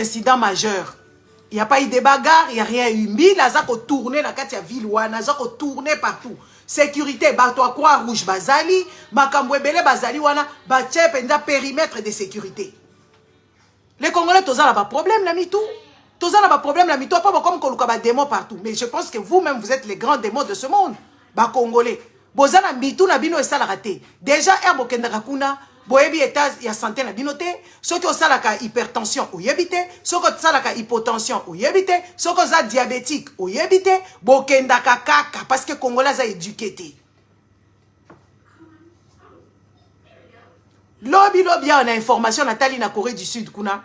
incident majeur. Il n'y a pas eu de bagarre, il n'y a rien eu. Mille azako tourner la carte ya ville wana, azako tourner partout. Sécurité, bato à croix rouge bazali, makambwebele bazali wana, bache penda périmètre de sécurité. Les Congolais, tous ont pas problème la mitou. Tous ont pas problème la mitou. Pas comme qu'on a des démons partout. Mais je pense que vous-même, vous êtes les grands démons de ce monde. Bah Congolais. Bozana mitou na bino esa la raté. Déjà, erbo kendaka kuna. Boyebi état ya santé na binote, ceux qui ont ça la hypertension ou yebite, ceux qui ont ça la hypotension ou yebite, ceux qui ont ça diabétique ou yebite, bokenda kaka parce que Congolais a éduqué. Lobi on a information Nathalie na Corée du Sud kuna.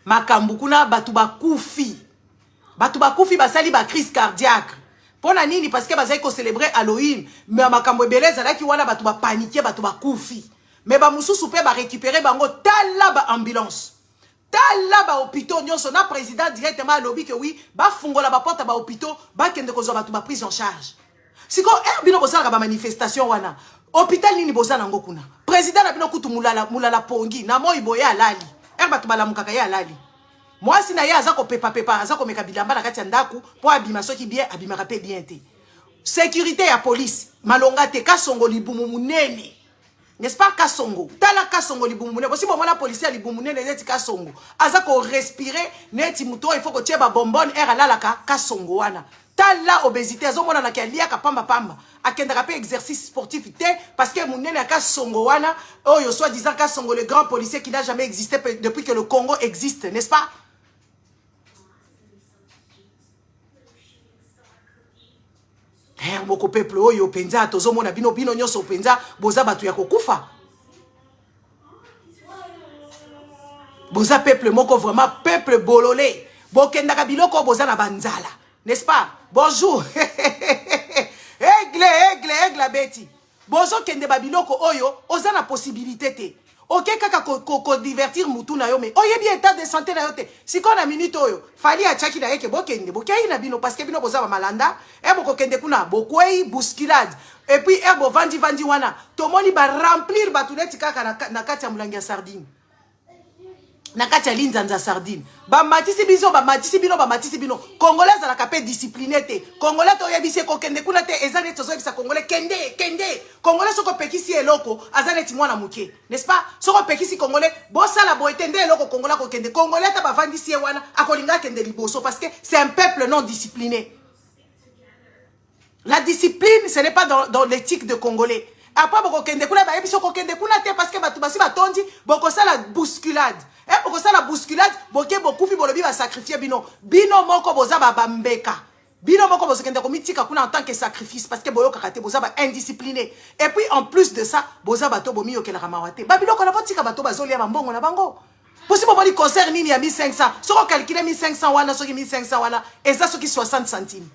Makambu kuna batuba koufi. Batuba koufi basali ba crise cardiaque. Pona nini parce que bazali ko célébrer Halloween mais makambo beleza la ki wana batu ba paniquer batu ba kufi mais ba mususu pe ba récupérer bango tala ba ambulance tala ba hôpital nyonso na président directement lobby que oui ba fungola ba porte ba hôpital ba kende ko zo batu ba prise en charge siko bino bozala ba manifestation wana hôpital nini bozala ngo kuna président na bino kutu mulala pongi na moi boya alali batu bala mukaka ya alali. Moi, si na ya azako pepa, azako meka bilamba na kati ya ndaku, po abima soki bien, abima rape bien te. Sécurité ya police, malonga te kasongo libumu munene. N'est-ce pas kasongo? Tala kasongo libumu munene. Si moment la police libumu munene neti kasongo. Azako respirer, neti muto, il faut que tu ba bonbonne air alalaka kasongo wana. Tala obésité, azomona na kalia ka pamba. Akenda rape exercice sportif te parce que munene ya kasongo wana, oyo soit disant kasongo le grand policier qui n'a jamais existé depuis que le Congo existe, n'est-ce pas? Moko peuple oyo penza tozo mona bino nyonso penza boza batu ya kokufa. Boza peuple moko vraiment peuple bololé. Bokenda biloko boza na banzala, n'est-ce pas? Bonjour. Aigle Betty. Bozo kende babiloko oyo oza na possibilité te. Ok kaka ko divertir mutu na yo mais oyebi état de santé na yo te. Si kon na minute oyo fali a chaki na yeke bokende bokei na bino parce que bino boza ba malanda boko kende kuna bokwei bousculade et puis bo vandi wana tomoni ba remplir batuneti kaka na kati ya mulangi ya sardine na kati ya linzanza sardine ba matisi bino congolais la capé discipliné te congolais to yebise ko kende kuna te ezane tozo yebisa congolais kende congolais soko pekisi eloko azane mwana muke n'est-ce pas soko pekisi congolais bosala boetende eloko congolais ko kende congolais ta ba vandisi wana akolinga kende liboso parce que c'est un peuple non discipliné. La discipline ce n'est pas dans l'éthique de congolais. Après boko kende kuna ba yebiso ko kende kuna te parce que batu basi batondi boko sala bousculade. Pour ça la bousculade, boké beaucoup fi bolobi va sacrifier bino moko boza ba bambeka. Bino moko boza kende komitika kuna en tant que sacrifice parce que boyo kakate boza ba indiscipliné. Et puis en plus de ça, boza bato bomi yo kela ramawate. Ba biloko na botika bato bazolia bambongo na bango. Possible boli concert nini ya 1500. Soko calculer 1500 wana soki 1500 wana et ça soki 60 centimes.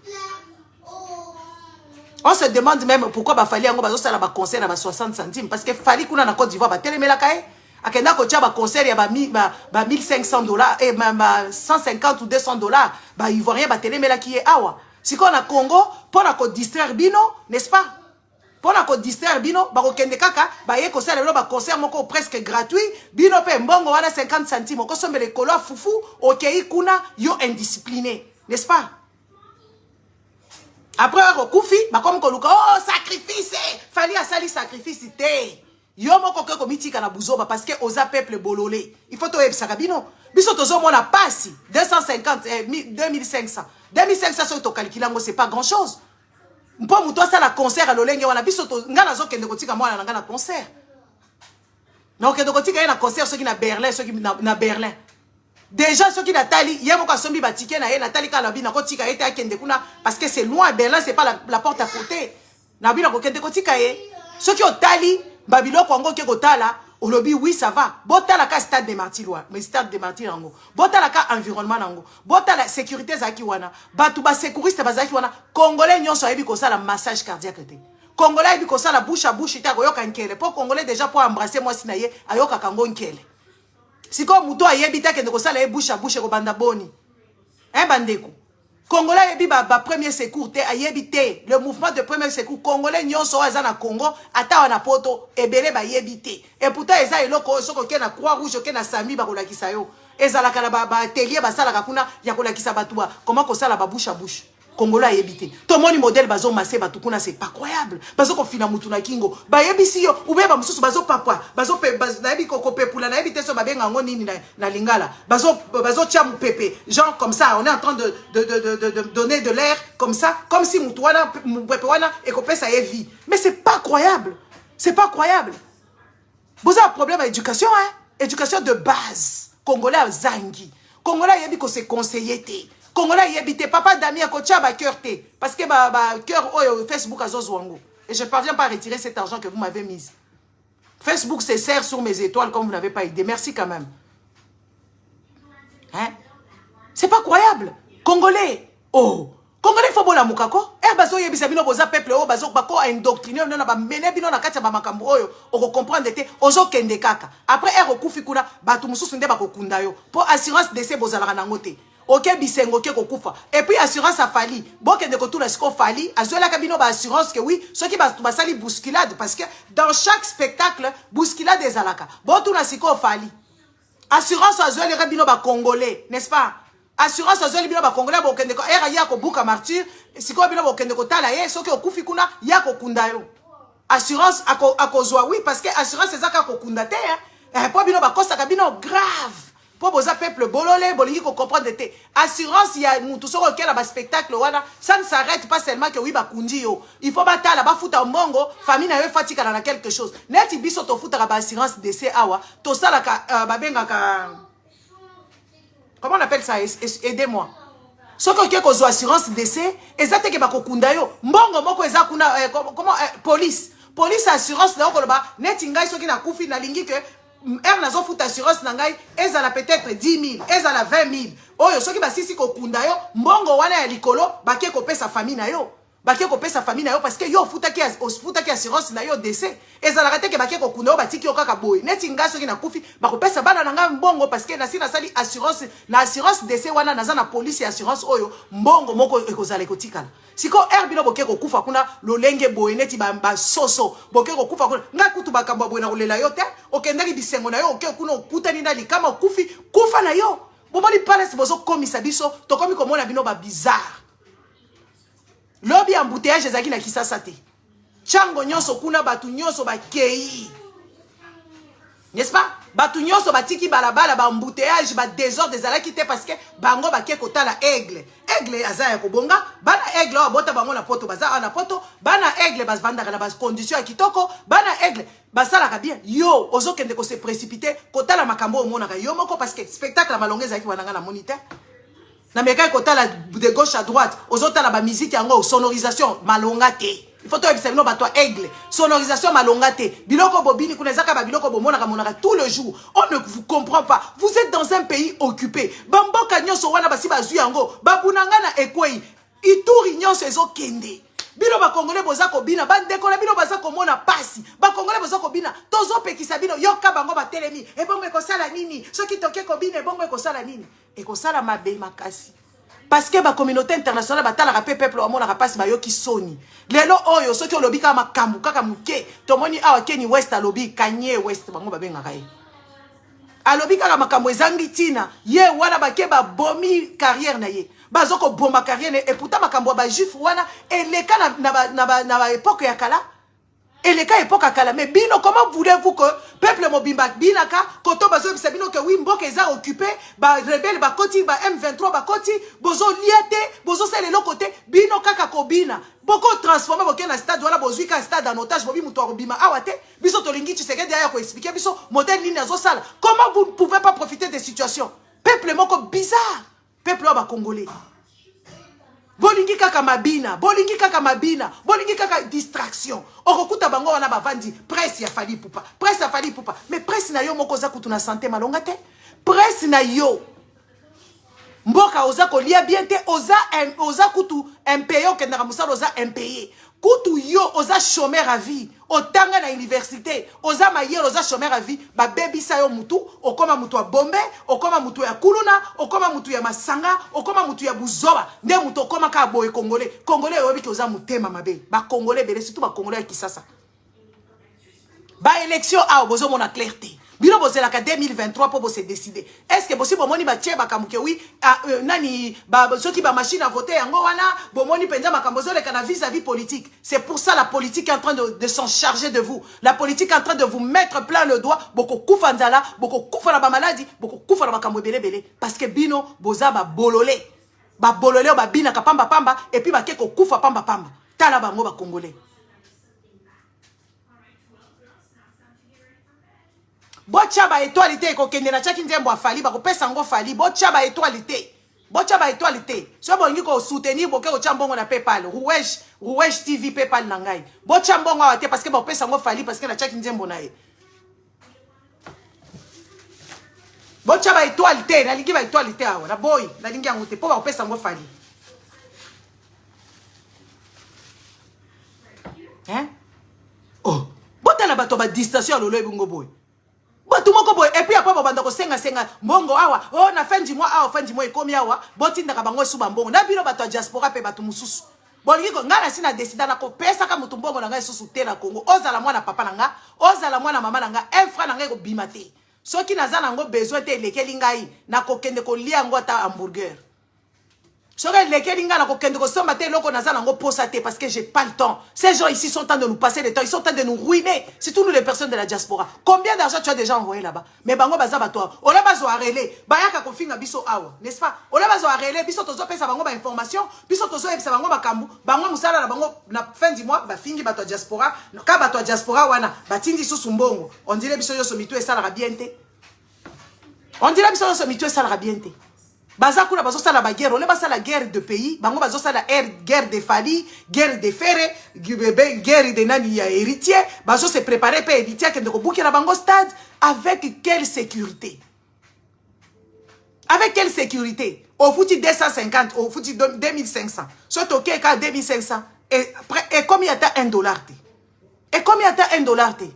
On se demande même pourquoi ba fali yango bazo sala ba concert na ba 60 centimes parce que fali kuna na Côte d'Ivoire ba telemela kae. Akenda ko tia ba concert ya ba $1500 et 150 ou $200 ba ivoirien ba telemela ki e awa. Si ko na Congo pour na ko distraire bino, n'est-ce pas? Pour na ko distraire bino ba ko kende kaka ba ye ko sala ba concert moko presque gratuit, bino pe mbongo wana 50 centimes ko sombele kolo fufu okei kuna yo indiscipliné, n'est-ce pas? Après Koufi, ba comme ko luka oh sacrifice, fallait sali sacrifice te. Yo moko ke komitika na buzoba parce que oza peuple bololé. Il faut to ebisaka bino. Biso tozo mona pasi 250 2500. 2500 so to calculango c'est pas grand-chose. Mpo muto sa la concert à lolenge wana biso to ngana zo kende kotika mwana na concert. Na okende kotika na concert so ki na Berlin, so ki na Berlin. Déjà ceux qui Nathalie, hier mon kasombi batike na ye Nathalie ka na bina kotika ete akende kuna parce que c'est loin Berlin, c'est pas la porte à côté. Na bina ko kende kotika ye. Ceux qui ont tali Babylone Congo ke kotala olobi oui ça va botala ka stade de martyr mais stade de martyr ngo botala ka environnement ngo botala sécurité zaki wana batu ba sécurité bazaki wana congolais nyonso ayebi ko sala massage cardiaque te congolais ayebi ko sala bouche à bouche ta koyoka nkele pour congolais déjà pour embrasser moi sinaye ayoka kango nkele siko muto ayebi ta kende ko sala e bouche à bouche ko banda boni bandeko Congolais yebi ba premier secours te ayebi te le mouvement de premier secours congolais nyonso aza na Congo ata wana poto ebele ba yebi te et pourtant eza eloko soko ke na croix rouge ke na sami ba kolakisa yo ezalaka na ba atelier basalaka kuna ya kolakisa batua comment kosala ba bouche à bouche. Congolais a yebité. Tout le monde modèle bazo massé batukuna c'est pas croyable. Bazo ko fina mutu na kingo. Ba yebisi yo ube ba mususu bazo papa. Bazo pe na yebi koko pepula na yebité so babenga ngo nini na lingala. Bazo tia pepe. Genre comme ça, on est en train de donner de l'air comme ça, comme si mutu wana pepe wana et ko pesa vie. Mais c'est pas croyable. C'est pas croyable. Vous avez un problème à l'éducation hein? Éducation de base. Congolais a zangi. Congolais yebi ko se conseiller té. Congolais y habite papa d'ami à côté ba cœur té parce que ba cœur au Facebook à Zozwango et je parviens pas à retirer cet argent que vous m'avez mis. Facebook se sert sur mes étoiles comme vous n'avez pas idée. Merci quand même. Hein? C'est pas croyable. Congolais. Oh. Congolais faut bola mukako. Bazo yebisa bino boza peuple o bazo bako a indoctriner na ba mene bino na kati ba makambo oyo oko comprendre te ozo kende kaka. Après okufi kuna batu mususu nde bakokunda yo. Pour assurance décès bozala na ngote. Ok bisengo ke kokufa et puis assurance a fali boke de kotouna siko fali azola kabino ba assurance que oui ceux qui ba sali bousculade parce que dans chaque spectacle bousculade des alaka botuna siko fali assurance azola kabino ba congolais n'est-ce pas assurance azola bino ba congolais boke de ko era ya ko buka martyr siko bino boke de ko tala ye soki okufi kuna ya ko kunda yo assurance akozwa oui parce que assurance ezaka ko kunda te hein po bino ba kosa kabino grave. Pour vos peuple bololé, bolingi ko comprendre te. Assurance, il y a tout ce qui est là spectacle wana, ça ne s'arrête pas seulement que oui ba kundi yo. Il faut batala ba futa mongo, famille na yo fatika na quelque chose. Neti biso to futa ba assurance décès awa, to sala ka babenga ka comment on appelle ça? Aidez-moi. Ce que ko zo assurance décès, ezate ke ba kokunda yo. Mbongo moko ezakuna comment police. Police assurance na okoloba, neti ngai soki na kufi na lingi que elle n'a pas fait assurance nangai, elle a peut-être 10 000, elle a 20 000. Oh yo soki basisi ko kunda yo, mbongo wana ya likolo, bakie ko pe sa famille na yo. Bakie ko pe sa famille na yo parce que yo futa ki assurance na yo décès. Elle a raté que bakie ko kunda yo batiki yo kaka boy. Neti nga soki na kufi, ba ko pesa bana nanga mbongo parce que na sina sali assurance, na assurance décès wana naza na police assurance oyo, mbongo moko ekozala kotikala. Siko herbino boke ko kufa kuna lolenge boy neti ba soso boke ko kufa kuna nga kutu bakamba boy na kolela yo te okendaki bisengo na yo oke kuna okutani na likama okufi kufa na yo bomoni palace bozo komisa biso to komi komona bino ba bizarre lobby embouteillage ezaki na Kisasa te chango nyonso kuna batu nyonso ba kei n'est-ce pas batu nyonso batiki balabala ba embouteillage ba désordre ezalaki te parce que bango bakie kotala aigle azaya kobonga bana aigle o bota bango na poto bazara na poto bana aigle bazvandaka na bas condition ya kitoko bana aigle basala bien yo ozokende ko se précipiter kotala makambo omonaka yo moko parce que spectacle la malongeza yaki wananga na moniteur na meka kotala de gauche à droite ozotala ba musique yango sonorisation malonga te. Il faut que vous bateau aigle. Sonorisation malongate. Biloko bobini kunezaka ba biloko bomonaka monaka tout le jour. On ne vous comprend pas. Vous êtes dans un pays occupé. Bamboka nyonso wana basi bazui yango. Babunanga na ekwei. Ituri nyonso ezo kende. Bino ba congolais bozako bina bandeko na bino bazako mona pasi. Ba congolais bozako bina tozo pekisa bino yoka bango ba telemi. Ebongo ekosala nini? Soki toke ko bina ebongo ekosala nini? Ekosala mabe makasi. Parce que la communauté internationale batala pe peuple au monde a pas ba yo ki soni. Lelo oyo soki olobi ka makambu kaka muke. Tomoni awa Keni West alobi Kanye West bango ba benga kai. Alobi kaka makambu ezangi tina. Ye wana bake ba bomi carrière na ye. Bazoko bomba carrière et pourtant makambu ba juif wana eleka na époque ya kala. Et les cas époque à Kalamé, bino, comment voulez-vous que peuple mobimba binaka, koto bazo sabino que oui mboka eza occupé, ba rebelle ba koti ba M23 ba koti, bozo liete, bozo c'est le côté, bino kaka kobina, boko transformé boké na stade wala bozo ka stade en otage bobi muto robima awate, biso tolingi tu sais que derrière ko expliquer biso modèle ni nazo sala. Comment vous ne pouvez pas profiter des situations? Peuple moko bizarre, peuple ba congolais. Bolingi kaka mabina, bolingi kaka distraction. Orokuta bango wana bavandi, presse ya fali pupa, mais presse na yo moko za kutu na santé malonga te. Presse na yo. Mboka oza ko lia bien te, oza kutu impayé ke na musala oza impayé. Kutu yo oza chômeur à vie, otanga na université, oza mayer oza chômeur à vie, ba baby sa yo mutu, okoma mutu ya Bombe, okoma mutu ya Kuluna, okoma mutu ya Masanga, okoma mutu ya Buzoba, nde mutu okoma ka boye congolais. Congolais obi ki oza mutema mabe, ba congolais bele surtout ba congolais ya Kisasa. Ba élection a bozo mona clarté. Bino bozela ka 2023 pour se décider. Est-ce que possible bomoni ba tie bakamuke oui nani ba soki ba machine à voter yango wana bomoni penza makambozo le kana vis-à-vis politique. C'est pour ça la politique est en train de s'en charger de vous. La politique est en train de vous mettre plein le doigt boko kufa nzala, boko kufa na ba maladie, boko kufa na makambo belé parce que bino boza ba bololé. Ba bololé ba bina ka pamba pamba et puis ba keko kufa pamba pamba. Tala bango ba congolais. Bocha ba étoilité ko kende na chaki nzembo afali ba ko pesa ngo fali bocha ba étoilité. Bocha ba étoilité. So bongi ko soutenir boke ko chambongo na PayPal. Rouwesh TV PayPal na ngai. Bocha mbongo awate parce que ba pesa ngo fali parce que na chaki nzembo na ye. Bocha ba étoilité na lingi ba étoilité awa na boy na lingi yango te po ba pesa ngo fali. Hein? Oh, bota na bato ba distanciation lolo ebungo boy. Tout le monde et puis après banda ko senga mbongo awa oh na fin du mois awa fin du mois ekomi awa botinda ka bango suba mbongo na bino bato diaspora pe bato mususu bolingi ko ngana sina décida na ko pesa ka mutu mbongo na ngai susu te na Congo ozala mwana papa na nga ozala mwana mama na nga un frère na ngai ko bimate soki nazana ngo besoin te lekeli ngai na ko kende ko lia ngo ta hamburger soki lekeli ngai na ko kende ko somba te loko nazana ngo posa te parce que j'ai pas le temps. Ces gens ici sont en train de nous passer le temps, ils sont en train de nous ruiner, surtout nous les personnes de la diaspora. Combien d'argent tu as déjà envoyé là-bas? Mais bango bazaba toi, ola bazo arele, bayaka ko finga biso awa, n'est-ce pas? Ola bazo arele, biso tozo pesa bango ba information, biso tozo pesa bango ba kambu, bango musala na bango na fin du mois ba fingi bato diaspora, ka bato diaspora wana, batindi susu mbongo. On dirait biso yo so mitu esala bien te. On dirait biso yo so mitu esala bien te. Bazakuna bazo sala ba guerre, on est pas la guerre de pays, bango bazo sala guerre de famille, guerre de ferre, guerre de nani ya héritier, bazo se préparer pour héritier que de bouquer la bango stade avec quelle sécurité? Avec quelle sécurité? Au foutu 250, au foutu 2500. Soit au cas 2500 et combien y a $1 et combien y a $1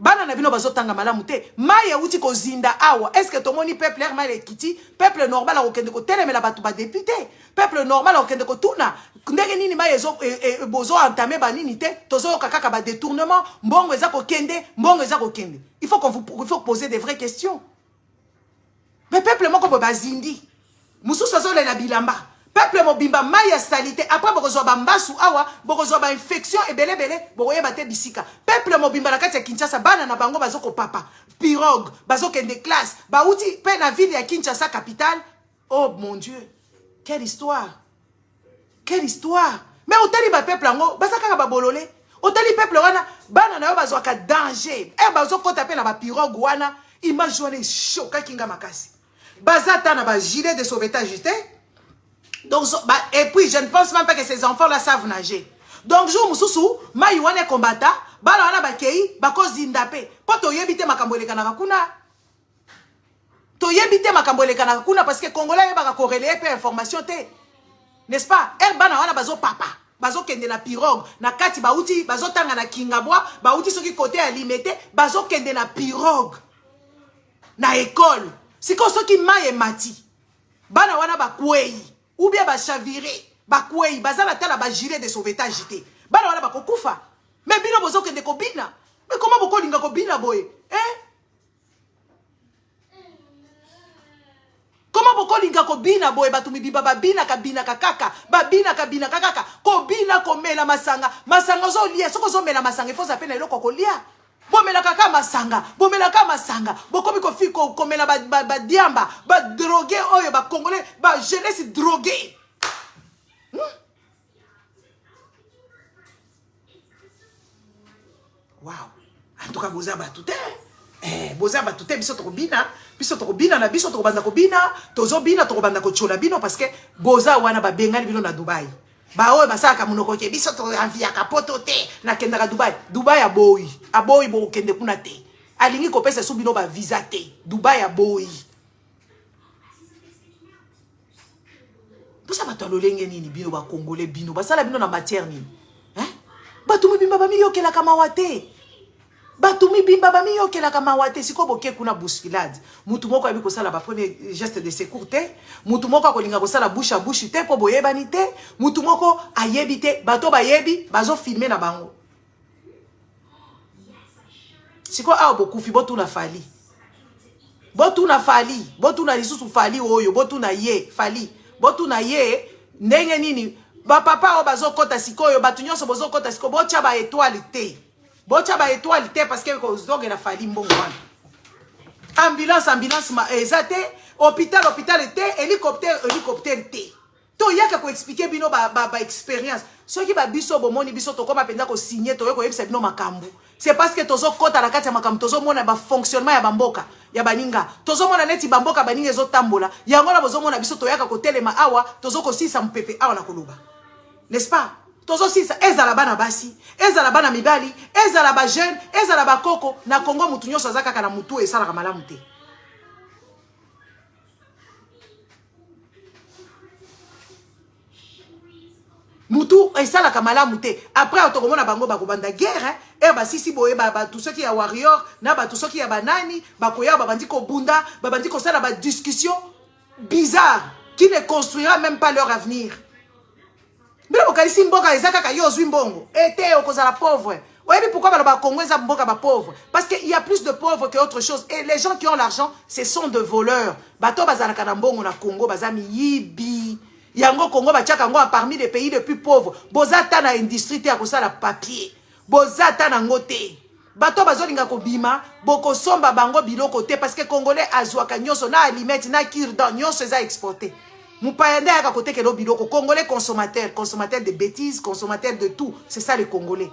Bana na bino bazotanga malamu te maye uti ko zinda awa est-ce que tomoni peuple maye kiti peuple normal akokende ko telemela batu ba député peuple normal akokende ko tuna ndenge nini maye zo bozo entamé ba nini te tozo kaka ba détournement mbongo eza ko kende il faut poser des vraies questions mais peuple moko ba zindi mususu zo la bilamba peuple mobimba maya salité après bokozo ba mbasu awa bokozo ba infection et belé bokoye ba te bisika peuple mobimba na kati ya Kinshasa bana na bango bazoko papa pirogue bazoko de classe ba uti pe na ville ya Kinshasa capitale. Oh mon Dieu, quelle histoire mais otali ba peuple ngo basaka ba bololé otali peuple wana bana na yo bazoka danger bazoko taper na ba pirogue wana image wana choka kinga makasi bazata na ba gilet de sauvetage te. Donc, et puis, je ne pense même pas que ces enfants-là savent nager. Donc, jour mususu, ma yuane kombata, bala wana bakei, bako zindape. Po to yebite makambo elekanaka kuna. To yebite makambo elekanaka kuna parce que Congolais baka corrélé pe information te. N'est-ce pas? Bana wana bazo papa. Bazo kende na pirogue, na kati bauti, bazo tanga na kingabwa, bauti soki côté alimete, bazo kende na pirogue. Na école. Siko soki maye mati. Bana wana bakwei. Ou bien ba chaviré, ba kwei, bazala tala ba gilet de sauvetage té. Bana wala ba kokufa. Mais bino bozo kende ko bina. Mais comment boko linga ko bina boy? Comment boko linga ko bina boy batu mibiba ba bina kakaka, ba bina kakaka, ko bina ko mela masanga. Masanga zo lia, soko zo mela masanga, il faut s'appeler eloko ko lia. Bomela kaka masanga, boko biko fiko komela ba diamba, ba drogué oyo ba congolais, ba jeunesse drogué. Wow. En tout cas boza ba tout boza ba tout biso to bina na biso to banda ko bina, tozo bina to banda ko chola bino parce que boza wana ba bengani bino na Dubai. Ba oyo basaka munoko ke biso to envia kapoto te na kendaka Dubai aboyi bo kende kuna te alingi ko pesa subino ba visa te Dubai aboyi posa bato lolenge nini bino ba congolais bino basala bino na matière nini batu mibimba ba miyokela kama wate batu mibimba ba miyokela kama wate siko boke kuna bousculade mutu moko abi ko sala ba premier geste de secours te mutu moko akolinga ko sala bouche à bouche te po boyebani te mutu moko ayebi te bato ba yebi bazo filmer na bango Siko a bokufi botuna fali. Botuna fali, botuna lisusu fali oyo, botuna ye fali. Botuna ye ndenge nini ba papa o bazo kota sikoyo batu nyonso bozo kota siko bocha ba étoile te. Bocha ba étoile te parce que ko zoge na fali mbongo wana. Ambulance ezate, hôpital te, hélicoptère te. To yaka ko expliquer bino ba expérience. Ceux qui ba biso bomoni biso to koma penda ko signer to ko yebisa bino makambu. C'est parce que tozo kota la kati ya makambu tozo mona ba fonctionnement ya bamboka ya baninga. Tozo mona neti bamboka baninga ezo tambola. Yango na bozo mona biso to yaka ko telema awa tozo ko sisa mpepe awa na koluba. N'est-ce pas? Tozo sisa ezala bana basi, ezala bana mibali, ezala ba jeune, ezala ba koko na Congo mutu nyonso azaka kana mutu esala ka malamu te. Mutu esala ka malamu te. Après otokomona bango bakobanda guerre, et ba sisi boye ba tous ceux qui a warrior, na ba tous ceux qui a banani, ba koya ba bandi ko bunda, ba bandi ko sala ba discussion bizarre qui ne construira même pas leur avenir. Bila bokalisi mboka ezaka ka yo zwi mbongo. Ete okozala pauvre. Ouais, pourquoi ba Congo eza mboka ba pauvre? Parce qu'il y a plus de pauvres que autre chose. Et les gens qui ont l'argent, ce sont de voleurs. Bato bazala ka na mbongo na Congo bazami yibi. Yango Congo bachaka ngo parmi les pays les plus pauvres. Bozata na industrie te akosala papier. Bozata na ngote. Bato bazolinga ko bima, boko somba bango biloko te parce que Congolais azwaka nyonso na alimeti na kirdan nyonso eza exporté. Moupayende à côté que l'obidoko. Congolais consommateur de bêtises, consommateur de tout. C'est ça les Congolais.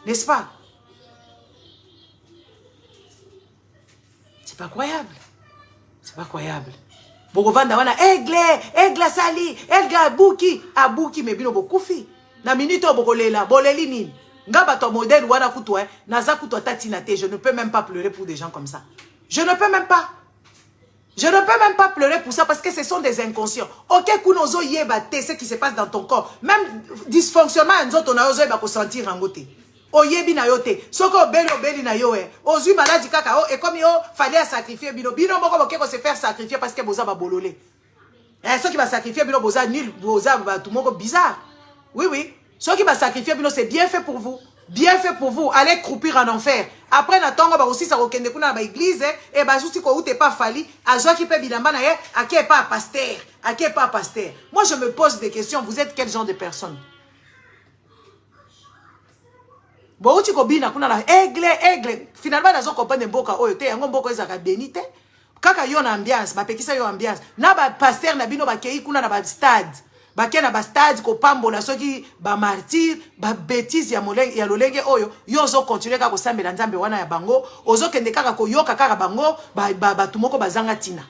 N'est-ce pas? C'est pas croyable. C'est pas croyable. Bogovanda wana aigle sali, aigle abuki me bino bokufi. Na minute bokolela, boleli nini. Ngaba to modèle wana kutu naza kutu tatina te. Je ne peux même pas pleurer pour des gens comme ça. Je ne peux même pas. Je ne peux même pas pleurer pour ça parce que ce sont des inconscients. Ok, kunozo yeba te ce qui se passe dans ton corps. Même dysfonctionnement nzoto na yozo yeba ko sentir angote. Oyebi na yote. Soko obeli na yo Ozu maladie kaka et comme yo fallait sacrifier bino moko boke ko se faire sacrifier parce que boza ba bololé. Ceux qui va sacrifier bino boza nul, boza ba tout moko bizarre. Oui. Ceux qui va sacrifier bino c'est bien fait pour vous. Bien fait pour vous, allez croupir en enfer. Après, natongo ba aussi sa rokende kuna ba église et ba juste ko ute pas fali, azwa ki pe bilamba na ye, ake pas pasteur, ake pas pasteur. Moi je me pose des questions, vous êtes quel genre de personne? Bo uti ko bina kuna na aigle, finalement nazo comprendre mboka oyo te, yango mboko ezaka benite. Kaka yo na ambiance, ba pekisa yo ambiance. Na ba pasteur na bino ba kei kuna na ba stade. Bakena ba stade ko pambola soki ba martyr ba bêtise ya lolenge oyo yo zo continuer ka ko sambela nzambe wana ya bango ozo kende kaka ko yoka kaka bango ba tumoko bazanga tina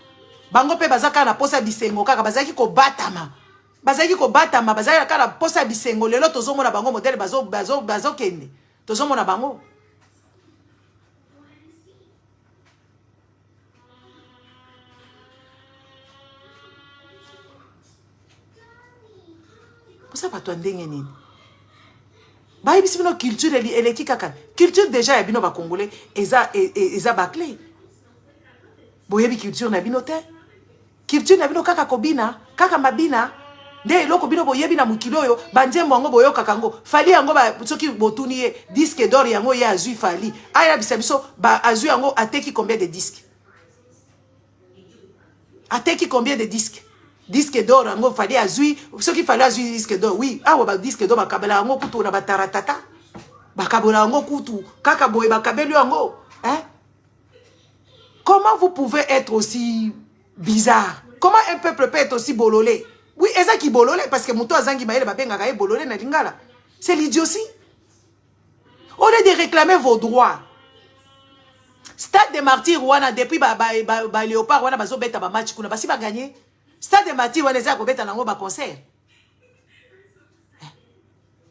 bango pe bazaka na posa bisengo kaka bazaki ko batama bazaki kaka na posa bisengo lelo tozo mona bango modèle bazo kende tozo mona bango. Ça pas toi ndenge nini ba ibisi bino culture eleki kaka culture déjà ya bino ba congolais eza baclé boyebi culture na bino te culture na bino kaka kobina kaka mabina nde eloko bino boyebi na mukilo oyo banzembo yango boyoka kango fali yango ba soki botuni ye disque d'or yango ya azui fali aya biso ba azui yango ateki combien de disques disque d'or yango fallait azui ce qu'il fallait azui disque d'or oui ah ba disque d'or bakabela yango kutu na bataratata bakabela yango kutu kaka boye bakabeli yango hein. Comment vous pouvez être aussi bizarre? Comment un peuple peut être aussi bololé? Oui, eza ki bololé parce que muto azangi maele babenga ka bololé na lingala. C'est l'idiotie. Au lieu de réclamer vos droits. Stade de Martyrs wana depuis ba Léopard wana bazo beta ba match kuna basi ba gagner. Stade de Martyrs wana eza ko beta nango ba concert.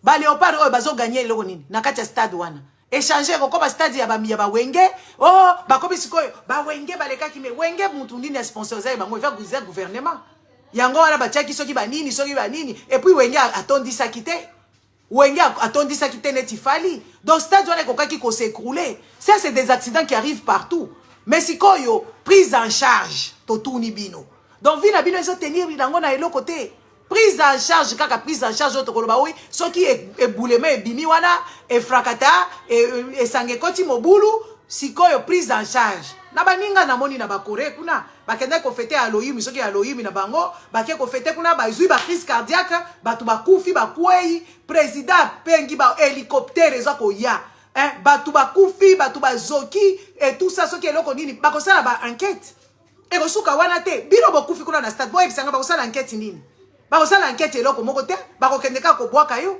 Ba Léopard oyo bazo gagner eloko nini na kati ya stade wana. Échanger ko ba stade ya ba wenge oh ba kobi sikoyo ba wenge baleka ki me wenge mutu ndini ya sponsoriser bango va guiser gouvernement. Yango wana ba tiaki soki ba nini et puis wenge atondi sakite. Wenge atondi sakite neti fali. Donc stade wana kokaki ko s'écrouler. Ça c'est des accidents qui arrivent partout. Mais sikoyo prise en charge totuni bino. Donc vina bino eso tenir bilango na elo côté. Prise en charge kaka prise en charge to koloba oui soki e boulema e bimi wana e frakata e sangekoti mobulu sikoyo prise en charge na baninga na moni na bakore kuna bakenda ko fêter Halloween soki Halloween na bango bakie ko fêter kuna bazui ba crise cardiaque batu bakufi bakwei président pengi ba hélicoptère ezako ya batu bakufi batu bazoki et tout ça soki eloko nini bakosala ba enquête et kosuka wana te bino bakufi kuna na stade boy bisanga bakosala enquête nini bakosala enquête eloko moko te bakokendeka ko bwaka yo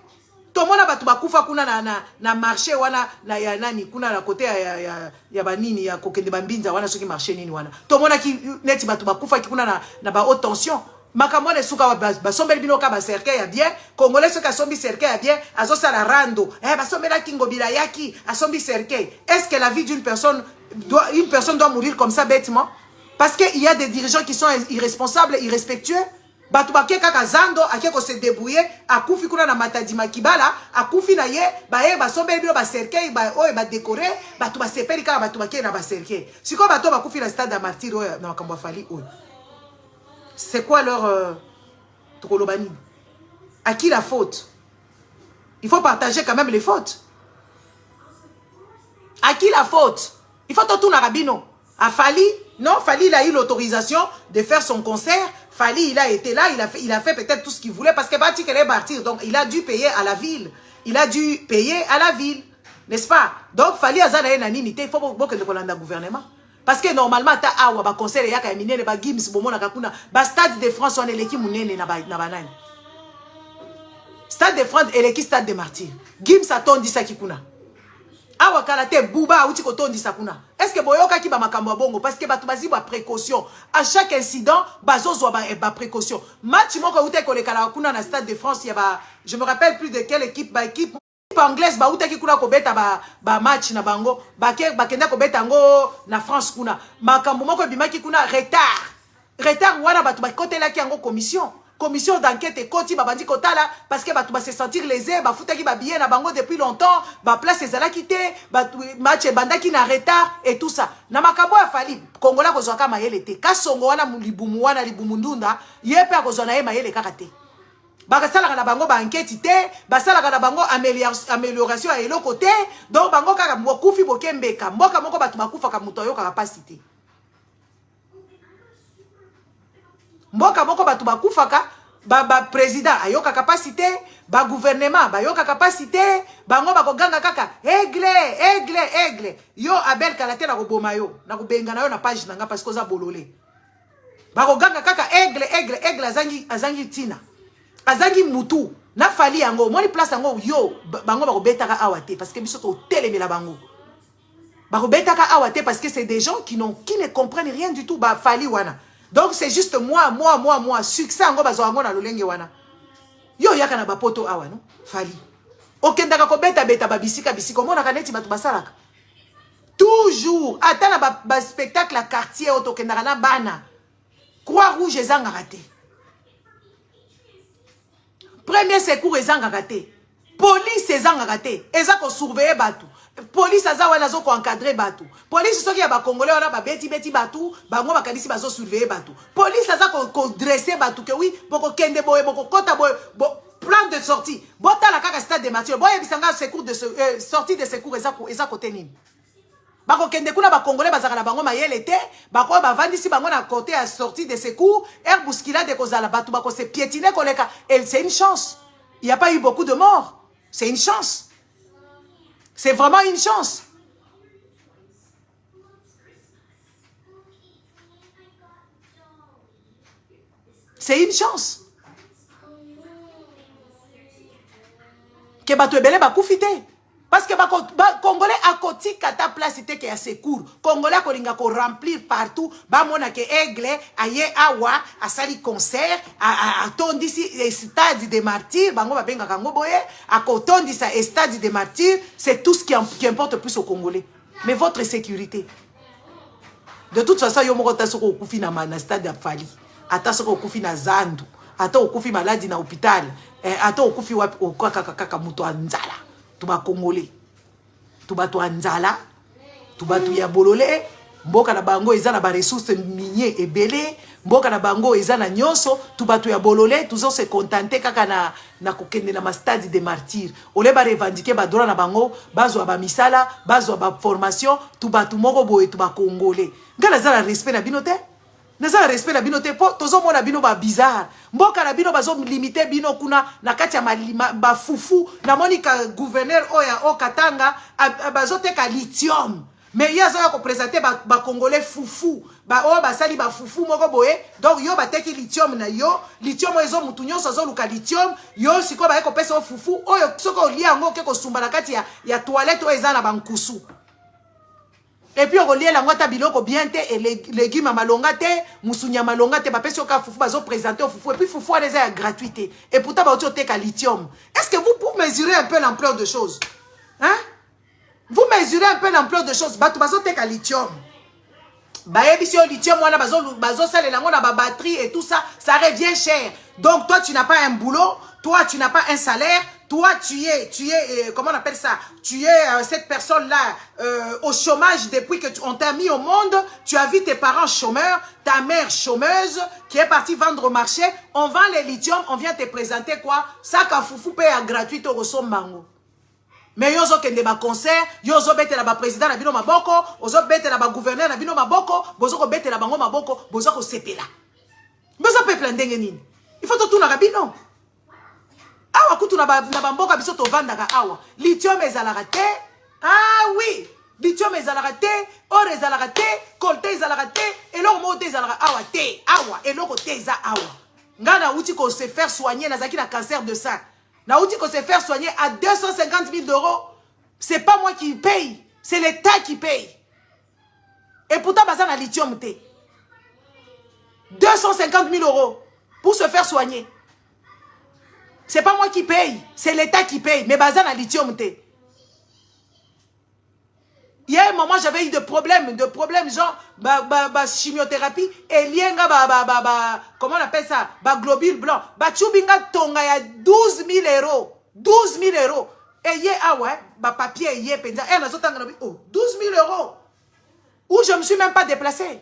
tomona batu bakufa kuna na marché wana na ya nani kuna na kote ya banini ya kokende bambinza wana soki marché nini wana tomona ki neti batu bakufa ki kuna na ba haute tension makamone suka basombeli bino ka ba cercueil ya bien congolais soki asombi cercueil ya bien azosala rando basombela ki ngobila yaki asombi cercueil. Est-ce que la vie d'une personne doit mourir comme ça bêtement parce que il y a des dirigeants qui sont irresponsables, irrespectueux? Batu baké kaka zando akeko se débrouiller akufi kuna na matadi makibala akufi na ye ba sombe bino ba cercueil ba oye ba décorer batu ba sepeli kaka batu baké na ba cercueil siko batu bakufi na stade de martyr oye na makambo fali oye. C'est quoi leur tokolobani? À qui la faute? Il faut partager quand même les fautes. À qui la faute? Il faut tout na rabino. A Fali, non, Fali il a eu l'autorisation de faire son concert. Fali, il a été là, il a fait peut-être tout ce qu'il voulait parce que Bati qu'elle est partir. Donc, il a dû payer à la ville. Il a dû payer à la ville. N'est-ce pas? Donc, Fali Azana et Naninité, il faut que le gouvernement. Parce que normalement, ta awa, ba concert, ya ka minene, ba gims, bomona kakuna, ba stade de France, on est l'équipe mounene na banane. Stade de France, et l'équipe stade de martyrs. Gims a tondi sa kikuna. Awa kalate bouba outi ko tondi sa kuna. Est-ce que boyoka ki ba makambo bongo parce que batu bazi ba précaution. À chaque incident, bazozo ba précaution. Match moko outé ko le kala kuna na stade de France, ya ba je me rappelle plus de quelle équipe ba équipe anglaise ba outé ki kuna ko beta ba match na bango, ba kenda ko beta ngo na France kuna. Makambo moko bimaki kuna retard wana batu ba kotela ki yango commission d'enquête et koti babandi kotala parce que batu ba se sentir lésé ba futaki ba billet na bango depuis longtemps ba place ezala quitté ba match bandaki na retard et tout ça na makambo ya Fali kongola ko zwaka mayele te ka songo wana libumu wana libumu ndunda yepe akozona ye mayele kaka te ba sala na bango ba enquête te ba sala na bango amélioration ya eloko te donc bango kaka mokufi bokembeka mboka moko batu bakufa ka muto yo kaka pasité mboka moko batu bakufaka ba président ayoka capacité ba gouvernement bayoka capacité bango bakoganga kaka aigle yo Abel Kalate na koboma yo na kobenga na yo na page nanga parce que za bololé bakoganga kaka aigle azangi tina azangi mutu na Fali yango moni place yango yo bango bakobetaka awate parce que biso to telemela bango bakobetaka awate parce que c'est des gens qui ne comprennent rien du tout ba Fali wana. Donc c'est juste moi, succès ngo bazo na lolenge wana. Yo yaka na bapoto awa no Fali. Okendaka ko beta babisika mona kaneti batu basalaka. Toujours atana ba spectacle à quartier otokendaka na bana. Croix rouge ezanga raté. Premier secours ezanga raté. Police ezanga raté. Ezako surveiller batu. Police azawana zo ko encadrer batu. Police soki ya ba congolais wana ba beti batu, bango bakanisi bazo surveiller batu. Police azako ko dresser batu ke oui, boko kende boye, boko kota boye, plan de sortie. Bota la kaka stade de Mathieu. Boye bisanga secours de sortie de secours ezako tenini. Bako kende kuna ba congolais bazaka na bango mayele te, bako ba vandisi bango na côté à sortie de secours, air bousculade de kozala batu bako se piétiner koleka. Et c'est une chance. Il n'y a pas eu beaucoup de morts. C'est une chance. C'est vraiment une chance. C'est une chance. Que batu ebele ba kufite. Parce que Congolais à côté kata place était qui a secours. Congolais kolinga ko remplir partout. Ba mona ke aigle aye awa a sali concert a tondi si stade des martyrs. Bango ba benga kango boye a tondi sa stade des martyrs. C'est tout ce qui importe plus aux Congolais. Mais votre sécurité. De toute façon yo moko tasoko kufi na stade ya Fali. Ata soko kufi na Zandu. Ata okufi maladi na hôpital. Ata okufi wapi okaka muto anzala. Tuba Congolais, tuba to anzala, tuba tu ya bololé, mboka na bango ezana ba ressources minier ebele, mboka na bango ezana nyonso tu bato ya bololé toujours se contenter kaka na kokende na stade de martyr ole ba revendiquer ba droit na bango bazwa ba misala bazwa ba formation tu bato moko boye tu ba congolais ngala za respect na bino te naza respect na bino te po tozo mona bino ba bizarre mboka na bino bazo limiter bino kuna na kati ya ba fufu na monika gouverneur oya o Katanga bazo teka lithium. Mais il y a ça qu'on présentait ba congolais foufou ba o ba sali ba foufou moko boye donc yo ba teki lithium na yo lithium ezo mutu nyonso zo luka lithium yo siko ba ko pesa foufou oyo soko lia ngo ke ko sumba na kati ya toilette o ezana bankusu et puis on lia la ngota biloko bien te et légumes malonga te musunya malonga te ba pesa ka foufou bazo présenter au foufou et puis foufou les a gratuité et pourtant ba o teka lithium. Est-ce que vous pouvez mesurer un peu l'ampleur de choses hein? Vous mesurez un peu l'ampleur de choses. Bato bazo teka lithium. Baebisio lithium wana bazo sale lango na ba batterie et tout ça, ça revient cher. Donc toi tu n'as pas un boulot, toi tu n'as pas un salaire, toi tu es comment on appelle ça? Tu es cette personne là au chômage depuis que on t'a mis au monde, tu as vu tes parents chômeurs, ta mère chômeuse qui est partie vendre au marché, on vend les lithium, on vient te présenter quoi? Ça ka foufou paye à gratuit au Rosombango. Mais yozo kende ba concert, yozo bete la ba président na bino maboko, ozo bete la ba gouverneur na bino maboko, bozo ko bete la bango maboko, bozo ko sepela. Bozo peuple ndenge nini? Il faut tout na rabino. Awa kutu na ba mboka biso to vandaka awa. Lithium ezalaka te. Ah oui, lithium ezalaka te, or ezalaka te, coltan ezalaka te, eloko mo te ezalaka awa te, awa, eloko te eza awa. Ngana uti ko se faire soigner na zaki na cancer de sein. Naouti qu'on se faire soigner à 250 000 €. C'est pas moi qui paye, c'est l'État qui paye. Et pourtant, bazan a lithium te. 250 000 € pour se faire soigner. C'est pas moi qui paye, c'est l'État qui paye. Mais bazan a lithium te. Il y a un moment, j'avais eu des problèmes genre chimiothérapie et lienga comment on appelle ça, globule blanc. Chubinga tonga ya 12 000 €. 12 000 €. Et yé ah ouais, papier yé penza. Et oh 12 000 €. Où je me suis même pas déplacé.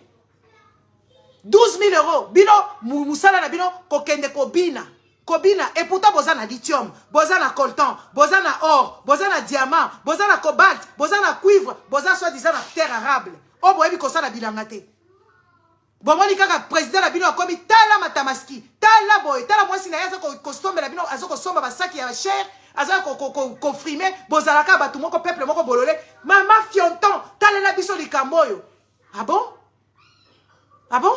12 000 €. Bino musala na bino kokende kobina. Kobina, et pourtant, bozana lithium, bozana coltan, bozana or, bozana diamant, bozana cobalt, bozana cuivre, bozana soi-disant terre arable. Oh, boyebi kosana bilangate. Bomoni kaka président la bino a komi tala matamaski, tala boy, tala mwasi na yaza kostombe la bino, azo kosomba basaki ya cher, azo kofrime, bozala ka batu moko peuple moko bolole, mama fionton, tala la biso likamboyo. Ah bon? Ah bon?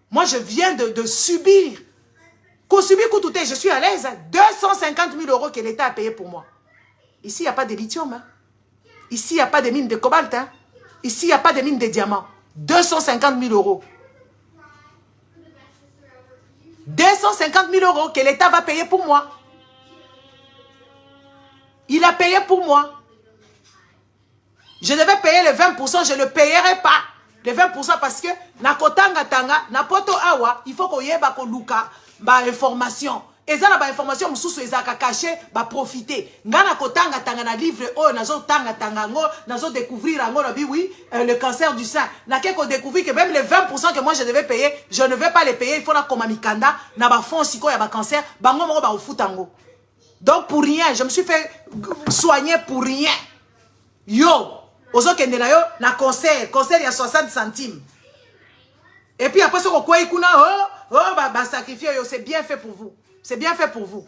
Moi, je viens de subir. Je suis à l'aise. 250 000 € que l'État a payé pour moi. Ici, il n'y a pas de lithium. Hein. Ici, il n'y a pas de mine de cobalt. Hein. Ici, il n'y a pas de mine de diamant. 250 000 €. 250 000 € que l'État va payer pour moi. Il a payé pour moi. Je devais payer les 20%, je ne le payerai pas. Les 20% parce que, na kotanga tanga, na poto awa, il faut qu'on y ait ba luka. Ba information ezala ba information mususu ezaka caché ba profiter ngana kotanga tanga na livre oh nazo tanga tanga ngo nazo découvrir ngo na bi oui le cancer du sein na keko découvrir que même les 20% que moi je devais payer je ne vais pas les payer il faut na koma mikanda na ba fond siko ya ba cancer bango moko ba ofutango donc pour rien je me suis fait soigner pour rien yo ozo kende na yo na concert il y a 60 centimes et puis après ce qu'on quoi ikuna sacrifier, c'est bien fait pour vous. C'est bien fait pour vous.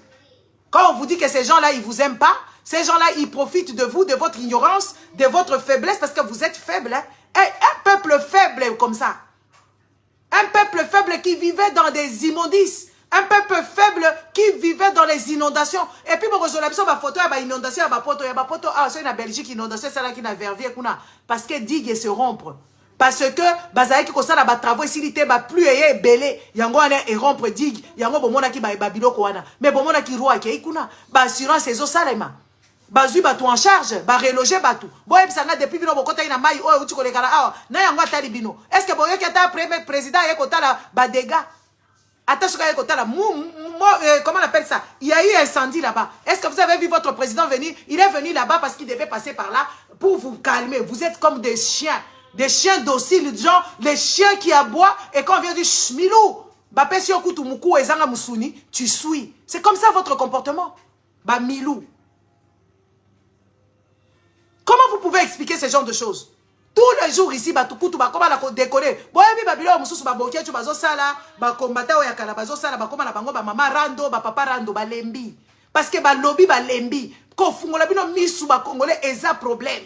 Quand on vous dit que ces gens-là, ils vous aiment pas, ces gens-là, ils profitent de vous, de votre ignorance, de votre faiblesse, parce que vous êtes faible. Hein? Et un peuple faible comme ça. Un peuple faible qui vivait dans des immondices. Un peuple faible qui vivait dans les inondations. Et puis, moi, je vais ma photo, il y a une inondation, il y a une photo, c'est une Belgique inondation, c'est là qui n'a vervier, parce que digue se rompre. Parce que bazaki ko sala ba travaux ici ba plus eye belé yango ana et rompre digue yango bomona ki ba biloko wana mais bomona ki roi ki ikuna ba assurance ezo salema bazui ba tout en charge ba reloger ba tout boye bisanga depuis bino bokota ina mai o uti ko lekala awa na yango atali bino est-ce que boye ki ata premier président ye kotala ba dégâts ata suka ye kotala comment on appelle ça il y a eu un incendie là-bas est-ce que vous avez vu votre président venir il est venu là-bas parce qu'il devait passer par là pour vous calmer vous êtes comme des chiens. Des chiens dociles, genre les chiens qui aboient et quand on vient dire Milou, tu suis. C'est comme ça votre comportement. Bah Milou. Comment vous pouvez expliquer ce genre de choses? Tous les jours ici, comment on a décollé? Parce que lobby lembi. Congolais est un problème.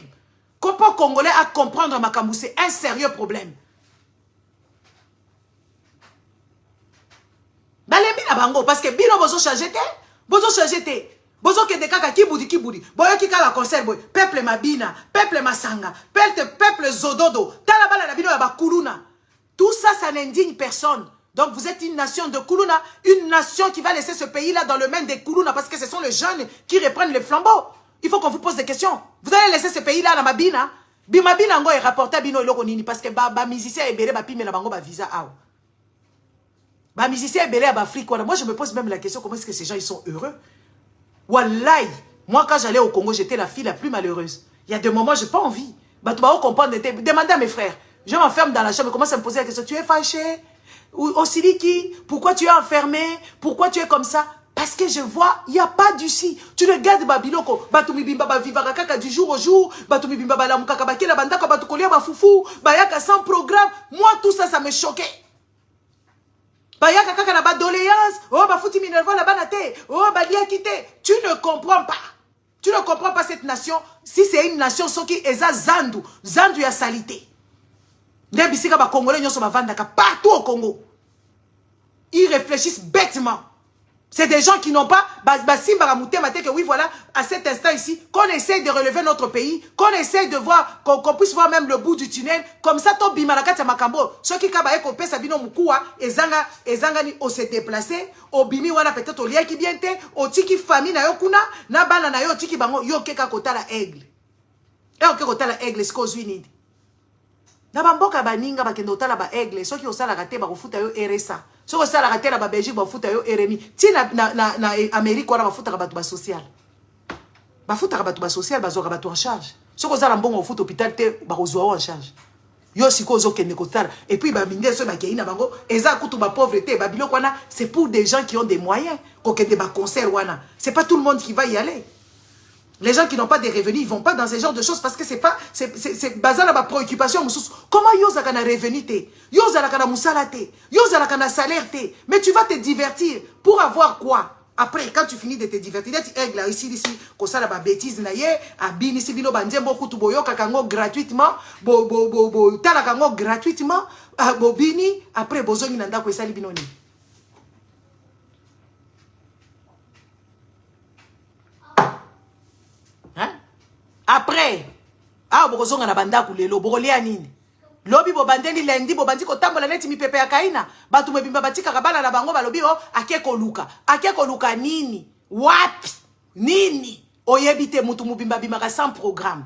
Comment Congolais à comprendre Makambu, c'est un sérieux problème. Balembi na bango parce que bino bozo changer te, bozo changer te. Bozo ke de kaka kibudi. Boyo ki kala concert boy. Peuple mabina, peuple masanga, peuple zododo. Tala bala na bino ya bakuluna. Tout ça, ça n'indigne personne. Donc vous êtes une nation de Kuluna, une nation qui va laisser ce pays-là dans le main des Kuluna parce que ce sont les jeunes qui reprennent les flambeaux. Il faut qu'on vous pose des questions. Vous allez laisser ce pays-là dans Mabina. Bimabina ngo est rapporté bino iloko nini parce que ba musicien ebele ba pime na bango ba visa aw. Ba musicien ebele ba Afrique. Moi je me pose même la question comment est-ce que ces gens ils sont heureux. Wallahi, moi quand j'allais au Congo, j'étais la fille la plus malheureuse. Il y a des moments j'ai pas envie. Bah tu vas comprendre, demandez à mes frères. Je m'enferme dans la chambre et commence à me poser la question, tu es fâché? Ou Siliki, pourquoi tu es enfermé? Pourquoi tu es comme ça? Parce que je vois, il n'y a pas d'ici. Tu regardes Babiloko, Batumi Bimba Vivara Kaka du jour au jour, Batumi Bimba Balamukaka Bakela Bandaka Batukolia Bafoufou, Bayaka sans programme. Moi, tout ça, ça me choquait. Bayaka Kaka na doléance, oh Bafouti Minerva la banate, oh Badia Kité. Tu ne comprends pas. Tu ne comprends pas cette nation. Si c'est une nation, ce qui est Zandu, Zandu ya salité. Les bisika ba Congolais nyonso ba vandaka partout au Congo. Ils réfléchissent bêtement. C'est des gens qui n'ont pas, que oui, voilà, à cet instant ici, qu'on essaye de relever notre pays, qu'on essaye de voir, qu'on puisse voir même le bout du tunnel, comme ça, to bimalaka tia makambo, ceux qui kabaye ko pesa bino mukua, ezanga ni o se déplacer, o bimi wana peut-être o lia ki biente, o tiki famille na yo kuna, na bana na yo tiki bango, yo keka kota la aigle. Et o keka kota la aigle, c'est cause unide. Na bamboka baninga bakende otala ba aigle, ceux qui osala raté ba kofuta yo RSA. Si vous avez raté la Belgique, vous avez RMI. Si na Amérique, vous avez fait social. Vous avez fait social, vous avez fait en charge. Si vous avez fait un hôpital, vous avez en charge. Et puis, c'est pour des gens qui ont des moyens. C'est pas tout le monde qui va y aller. Les gens qui n'ont pas de revenus, ils ne vont pas dans ce genre de choses parce que c'est pas, c'est basé sur ma préoccupation. Comment ils ont un revenu? Ils ont un salaire? Ils ont un salaire? Mais tu vas te divertir pour avoir quoi? Après, quand tu finis de te divertir, tu es là, ici, comme ça, la bêtise, abini, si bino bandie, beaucoup de boyo, kakango gratuitement, talakango gratuitement, bobini, après, bozoni nanda, quoi, ça, libinoni. Après, bokozonga na banda kulelo, bokolia nini? Lobi bobandeli lendi, bobandi kotambola neti mipepe ya kaina. Batu mebimba batika kabala na bango balobi akeko luka. Akeko luka nini? Wapi? Nini? Oyebite mutu mubimba bimaka sans programme.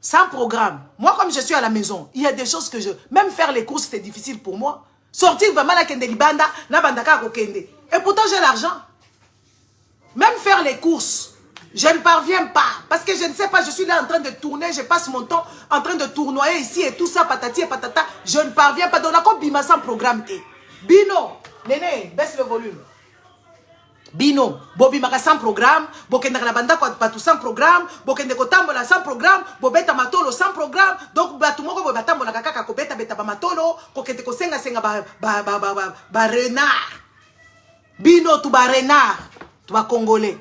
Sans programme. Moi, comme je suis à la maison, il y a des choses que je... Même faire les courses, c'est difficile pour moi. Sortir vraiment la kende libanda, na bandaka kokende. Et pourtant, j'ai l'argent. Même faire les courses. Je ne parviens pas. Parce que je ne sais pas, je suis là en train de tourner, je passe mon temps en train de tournoyer ici et tout ça, patati et patata. Je ne parviens pas. Donc, on a comme Bima sans programme. Bino, Néné, baisse le volume. Bino, Bobimaka sans programme, Bokenda Banda Patu sans programme, Bokende Kotambola sans programme, Bobeta Matolo sans programme. Donc, Batumoko Bobatambola Kaka Kobeta Beta Matolo, Kokete Kosenga Senga ba renard. Bino, tu ba renard. Tu vas congolais.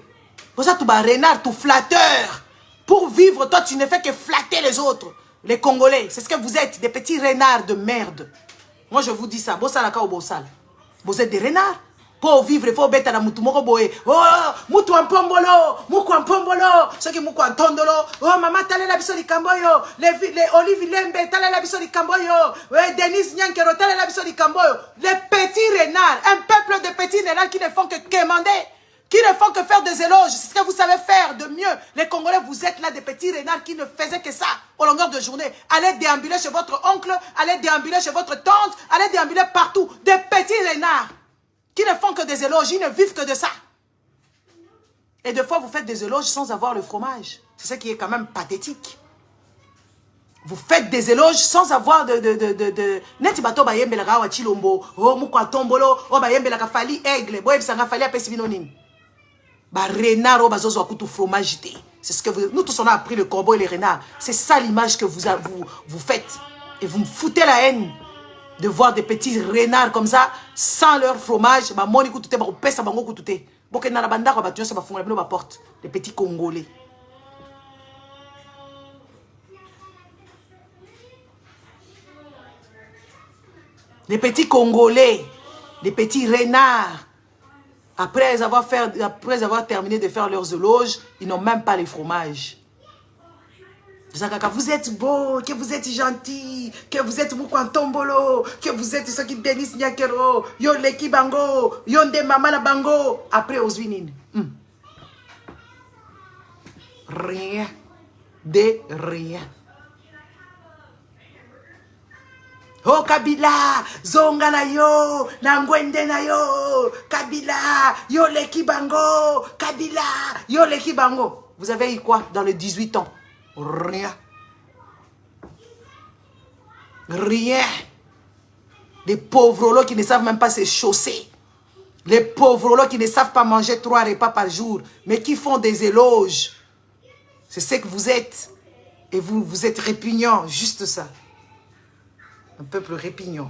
Pour ça, tu vas renard, tu flatteur. Pour vivre, toi, tu ne fais que flatter les autres. Les Congolais, c'est ce que vous êtes, des petits renards de merde. Moi, je vous dis ça. Bossalaka ou Bossal. Vous êtes des renards. Pour vivre, il faut bêter la moutumoko boé. Oh, moutou en pombolo, moukou en pombolo, ceux qui moukou en tondolo. Oh, maman, t'allais la biso di Kamboyo. Les Olive Lembe, t'allais la biso di Kamboyo. Ouais, Denise Nyankero, t'allais la biso di Kamboyo. Les petits renards, un peuple de petits renards qui ne font que quémander. Qui ne font que faire des éloges. C'est ce que vous savez faire de mieux. Les Congolais, vous êtes là des petits renards qui ne faisaient que ça au longueur de journée. Allez déambuler chez votre oncle, allez déambuler chez votre tante, allez déambuler partout. Des petits renards qui ne font que des éloges, ils ne vivent que de ça. Et des fois, vous faites des éloges sans avoir le fromage. C'est ce qui est quand même pathétique. Vous faites des éloges sans avoir de... Neti bato ba yembe la kawa chilombo. Oh, mukwa tombolo. Oh, ba yembe la kafali aigle. Boye bisanga fali apesi binonim. Ba renard, oh, bazozo akutu fromage. C'est ce que vous... Nous tous, on a appris le corbeau et les renards. C'est ça l'image que vous faites. Et vous me foutez la haine de voir des petits renards comme ça, sans leur fromage. Ba moni kutute, ba pesa bango kutute. Boke na la banda, ba tuyo se ba funga ba porte. Les petits Congolais. Les petits Congolais, les petits renards, après avoir terminé de faire leurs éloges, ils n'ont même pas les fromages. Vous êtes beau, que vous êtes gentil, que vous êtes Mukwantombolo, que vous êtes ceux qui bénissent Nyakero, yon leki bango, yon de mama na bango. Après, aux winines. Rien de rien. Oh Kabila, zonga na yo, nangwende na yo, Kabila, yo leki bango, Kabila, yo leki bango. Vous avez eu quoi dans les 18 ans? Rien. Rien. Les pauvres lots qui ne savent même pas se chausser. Les pauvres lots qui ne savent pas manger 3 repas par jour, mais qui font des éloges. C'est ce que vous êtes. Et vous êtes répugnant, juste ça. Un peuple répugnant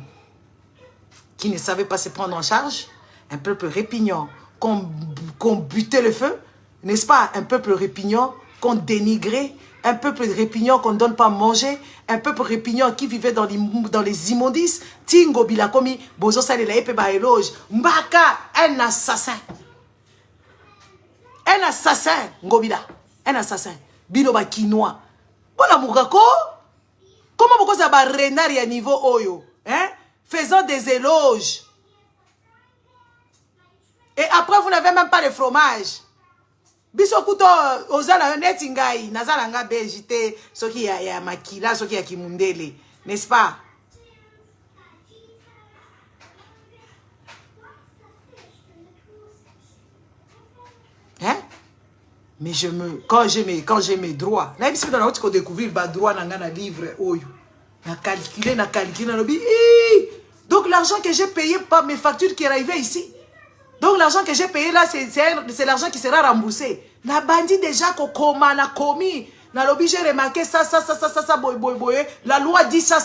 qui ne savait pas se prendre en charge. Un peuple répugnant qu'on butait le feu. N'est-ce pas? Un peuple répugnant qu'on dénigrait. Un peuple répugnant qu'on ne donne pas à manger. Un peuple répugnant qui vivait dans les immondices. Tingo bilakomi, bozo salela epe ba éloge. Mbaka, un assassin. Un assassin, ngobila. Un assassin. Bino ba quinoa. Voilà moukako. Comment beaucoup ça va renard à niveau oyo, hein? Faisant des éloges. Et après vous n'avez même pas de fromage. Biso kuto ozala netingai nazala nga belgité soki ya makila soki ya kimundele, n'est-ce pas? Hein? Mais quand j'ai mes droits, là ici dans la route qu'on découvrir bas droit dans un livre oyo, na calculer, donc l'argent que j'ai payé par mes factures qui arrivaient ici, donc l'argent que j'ai payé là c'est l'argent qui sera remboursé. La bandit déjà qu'on a commis, na lobby j'ai remarqué ça boy, la loi dit ça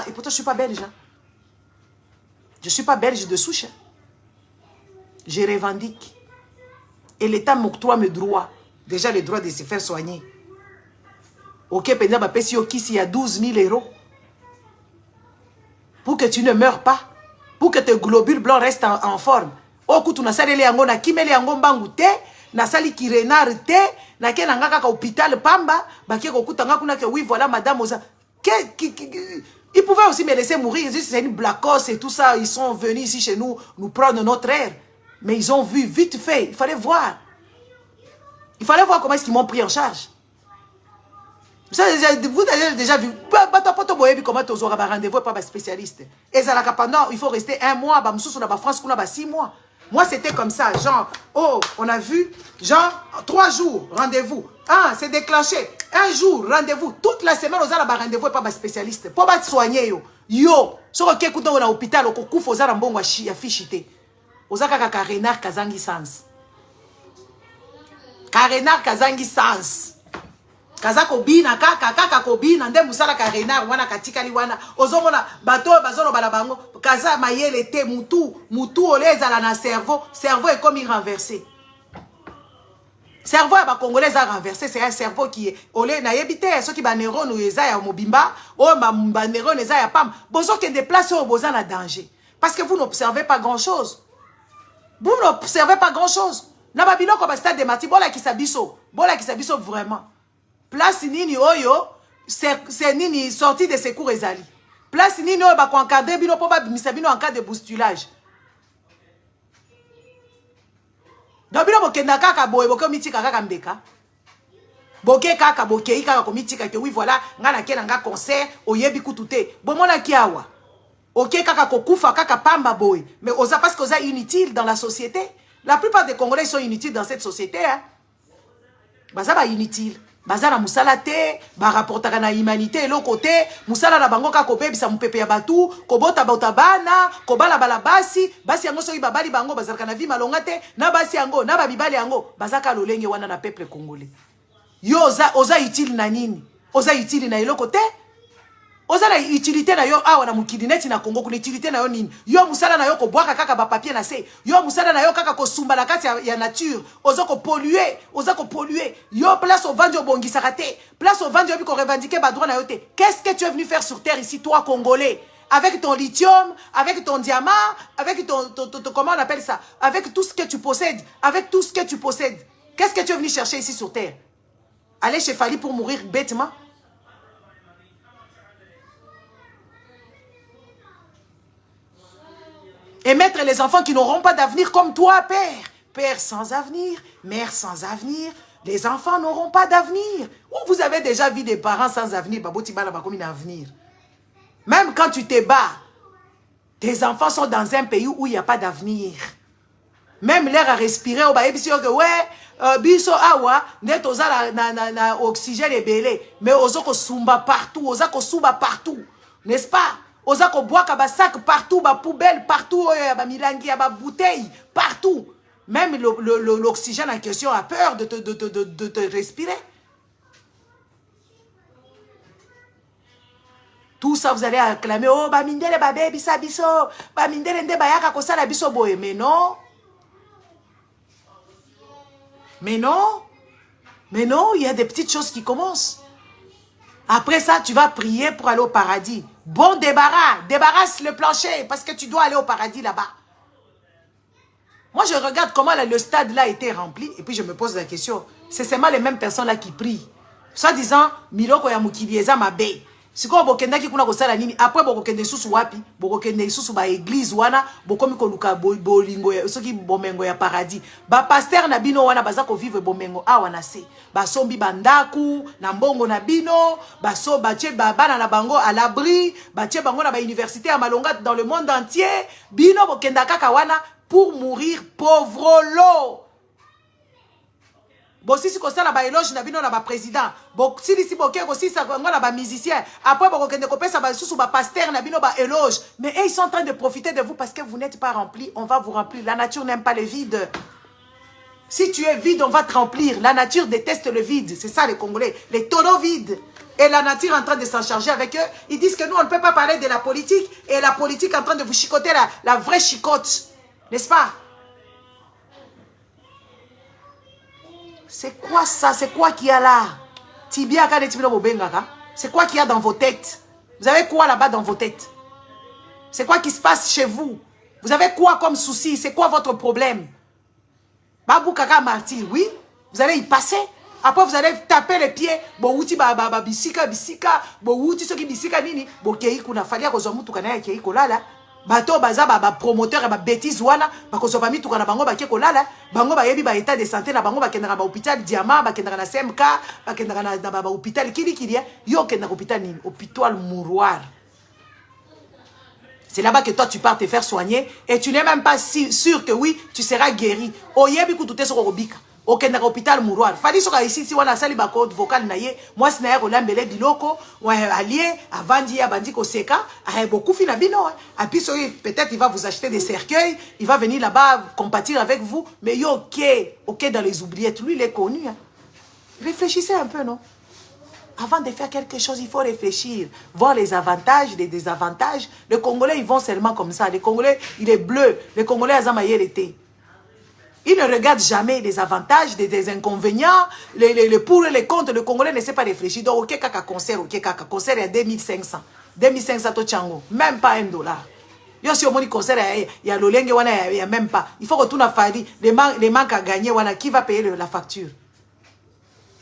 et pourtant je suis pas belge. Hein? Je suis pas belge de souche. Hein? Je revendique et l'État m'octroie mes droits. Déjà le droit de se faire soigner. Ok, pendant ma pesi il y a 12 000 €. Pour que tu ne meurs pas. Pour que tes globules blancs restent en forme. Oku tu nasali le yango na kimele yango mbangu te. Nasali ki renard te. Na ke nanga kaka hôpital pamba. Bakie kokutanga kuna ke oui voilà madame Oza. Ils pouvaient aussi me laisser mourir. C'est une blackos et tout ça. Ils sont venus ici chez nous prendre notre air. Mais ils ont vu vite fait. Il fallait voir. Il fallait voir comment est-ce qu'ils m'ont pris en charge. Vous avez déjà vu. Comment tu auras rendez-vous par un spécialiste. Et ça, pendant, il faut rester 1 mois. France, 6 mois. Moi, c'était comme ça. Genre, oh, on a vu. Genre, 3 jours, rendez-vous. Ah, c'est déclenché. 1 jour, rendez-vous. Toute la semaine, on a rendez-vous par un spécialiste. Pour pas soigner. Yo. Sur le on a l'hôpital, on a fait un bon fichité. On a fait un renard kazangi sans. Karenard kazangi sans. Kazako bina kaka kobina nde musala karenard wana katikali wana ozomona bato bazono balabango kaza mayele te mutu oleza la na cerveau est comme renversé. Cerveau ba congolais a renversé, c'est un cerveau qui est olé na yebite ceux qui ba neurone eza ya mobimba o ba neurone eza ya pam bozo ke déplacer au boza na danger parce que vous n'observez pas grand-chose. Vous n'observez pas grand-chose. Na babino ko ba stade de mati bola ki sabiso vraiment. Place nini oyo c'est nini sortie de secours ezali. Place nini oyo ba ko encadrer bino po ba misabino en cas de bousculage. Donc bino bokenda kaka boye boko mitika kaka mbeka. Boke kaka bokei kaka ko mitika ke oui voilà ngana kena nga concert oyebi kutute. Bomona kiawa. OK kaka ko kufa kaka pamba boye. Mais oza parce que oza inutile dans la société. La plupart des Congolais sont inutiles dans cette société. Hein? Baza ba inutile. bazana musala te ba rapportaka na humanité eloko te musala na bango ka kopebisa mupepe ya batu kobota bota bana kobala bala basi yango soki babali bango bazalaka na vie malonga te na basi yango na babibali yango bazaka lolenge wana na peuple congolais. Yo oza utile na nini? Oza utile na eloko te? Oza na utilité na yo awa na mukili neti na Congo kuna utilité na yo nini? Yo musala na yo ko bwaka kaka ba papier na se. Yo musala na yo kaka ko sumba na kati ya nature. Oza ko polluer, Yo place au vandi obongisa kate. Place au vandi obi ko revendiquer ba droit na yo te. Qu'est-ce que tu es venu faire sur terre ici toi Congolais? Avec ton lithium, avec ton diamant, avec ton comment on appelle ça? Avec tout ce que tu possèdes, Qu'est-ce que tu es venu chercher ici sur terre? Aller chez Fali pour mourir bêtement? Et mettre les enfants qui n'auront pas d'avenir comme toi, père. Père sans avenir, mère sans avenir. Les enfants n'auront pas d'avenir. Ou vous avez déjà vu des parents sans avenir, avenir. Même quand tu te bats, tes enfants sont dans un pays où il n'y a pas d'avenir. Même l'air à respirer, biso awa, net oza na oxygène et belé. Mais ozoko sumba partout, partout. N'est-ce pas? Ozako boaka ba sac partout, ba poubelle partout, ba milangi, ba bouteille partout. Même l'oxygène en question a peur de te respirer. Tout ça, vous allez acclamer, oh, ba mindele ba baby sa biso, ba mindele nde ba yaka ko sala biso boye. Mais non. Mais non, il y a des petites choses qui commencent. Après ça, tu vas prier pour aller au paradis. Bon débarras, débarrasse le plancher parce que tu dois aller au paradis là-bas. Moi, je regarde comment le stade là a été rempli et puis je me pose la question. C'est seulement les mêmes personnes là qui prient. Soit disant, Miloko ya mukilieza mabe. Siko bokenda ki kuna kosala nini? Après bokende susu wapi? Bokende susu ba église wana, bokomi koluka bolingo ya soki bomengo ya paradis. Ba pasteur na bino wana baza ko vivre bomengo awa na se. Ba sombi bandaku na mbongo na bino, ba so bache bana na bango à l'abri, bache bango na ba université à Malonga dans le monde entier. Bino bokenda kaka wana pour mourir pauvre. Bon, si c'est la ba éloge na bino na ba président. Bon, si boké aussi ça na ba musicien. Après bon kende kopé ça ba sous ba pasteur na bino ba éloge. Mais ils sont en train de profiter de vous parce que vous n'êtes pas rempli. On va vous remplir. La nature n'aime pas le vide. Si tu es vide, on va te remplir. La nature déteste le vide. C'est ça les Congolais. Les tonneaux vides. Et la nature est en train de s'en charger avec eux. Ils disent que nous, on ne peut pas parler de la politique. Et la politique est en train de vous chicoter la vraie chicote. N'est-ce pas? C'est quoi ça? C'est quoi qu'il y a là? Tibia c'est quoi qu'il y a dans vos têtes? Vous avez quoi là-bas dans vos têtes? C'est quoi qui se passe chez vous? Vous avez quoi comme souci? C'est quoi votre problème? Babou Kaka Martyr, oui, vous allez y passer. Après, vous allez taper les pieds. Bon, outi bisika, bon, outi soki bisika nini. Bon, kei kuna falia kozomu tukana kei kolala. Bato baza ba promoteur ba bêtise wana ba kozoba mi tukana bango ba ke kolala. Bango ba yebi ba état de santé na bango ba kendaka ba hôpital Diamant, ba kendaka na CMK, ba kendaka na ba hôpital kili yo kendaka hôpital nini? Hôpital Mouroir. C'est là-bas que toi tu pars te faire soigner et tu n'es même pas sûr que oui, tu seras guéri. Oyebi kututé soko robika. Okenda hôpital Mouroir. Fali soka ici si wana sali ba code vocal na ye, moi sina ya kolambele biloko, wa allié avandi ya bandi ko seka, a beaucoup fina bino. Et puis peut-être il va vous acheter des cercueils, il va venir là-bas compatir avec vous, mais yo OK dans les oubliettes, lui il est connu. Hein. Réfléchissez un peu, non? Avant de faire quelque chose, il faut réfléchir, voir les avantages, les désavantages. Les Congolais, ils vont seulement comme ça. Les Congolais, il est bleu. Les Congolais, azamaye l'été. Ils ne regardent jamais les avantages, des inconvénients, les pour et les contre. Le Congolais ne sait pas réfléchir. Donc, ok, kaka concert, il y a 2500. 2500 to tchango. Même pas $1. Yo, si au moins concert, il y a l'olenge, il n'y a même pas. Il faut retourner à Fali. Les manques à gagner, qui va payer la facture?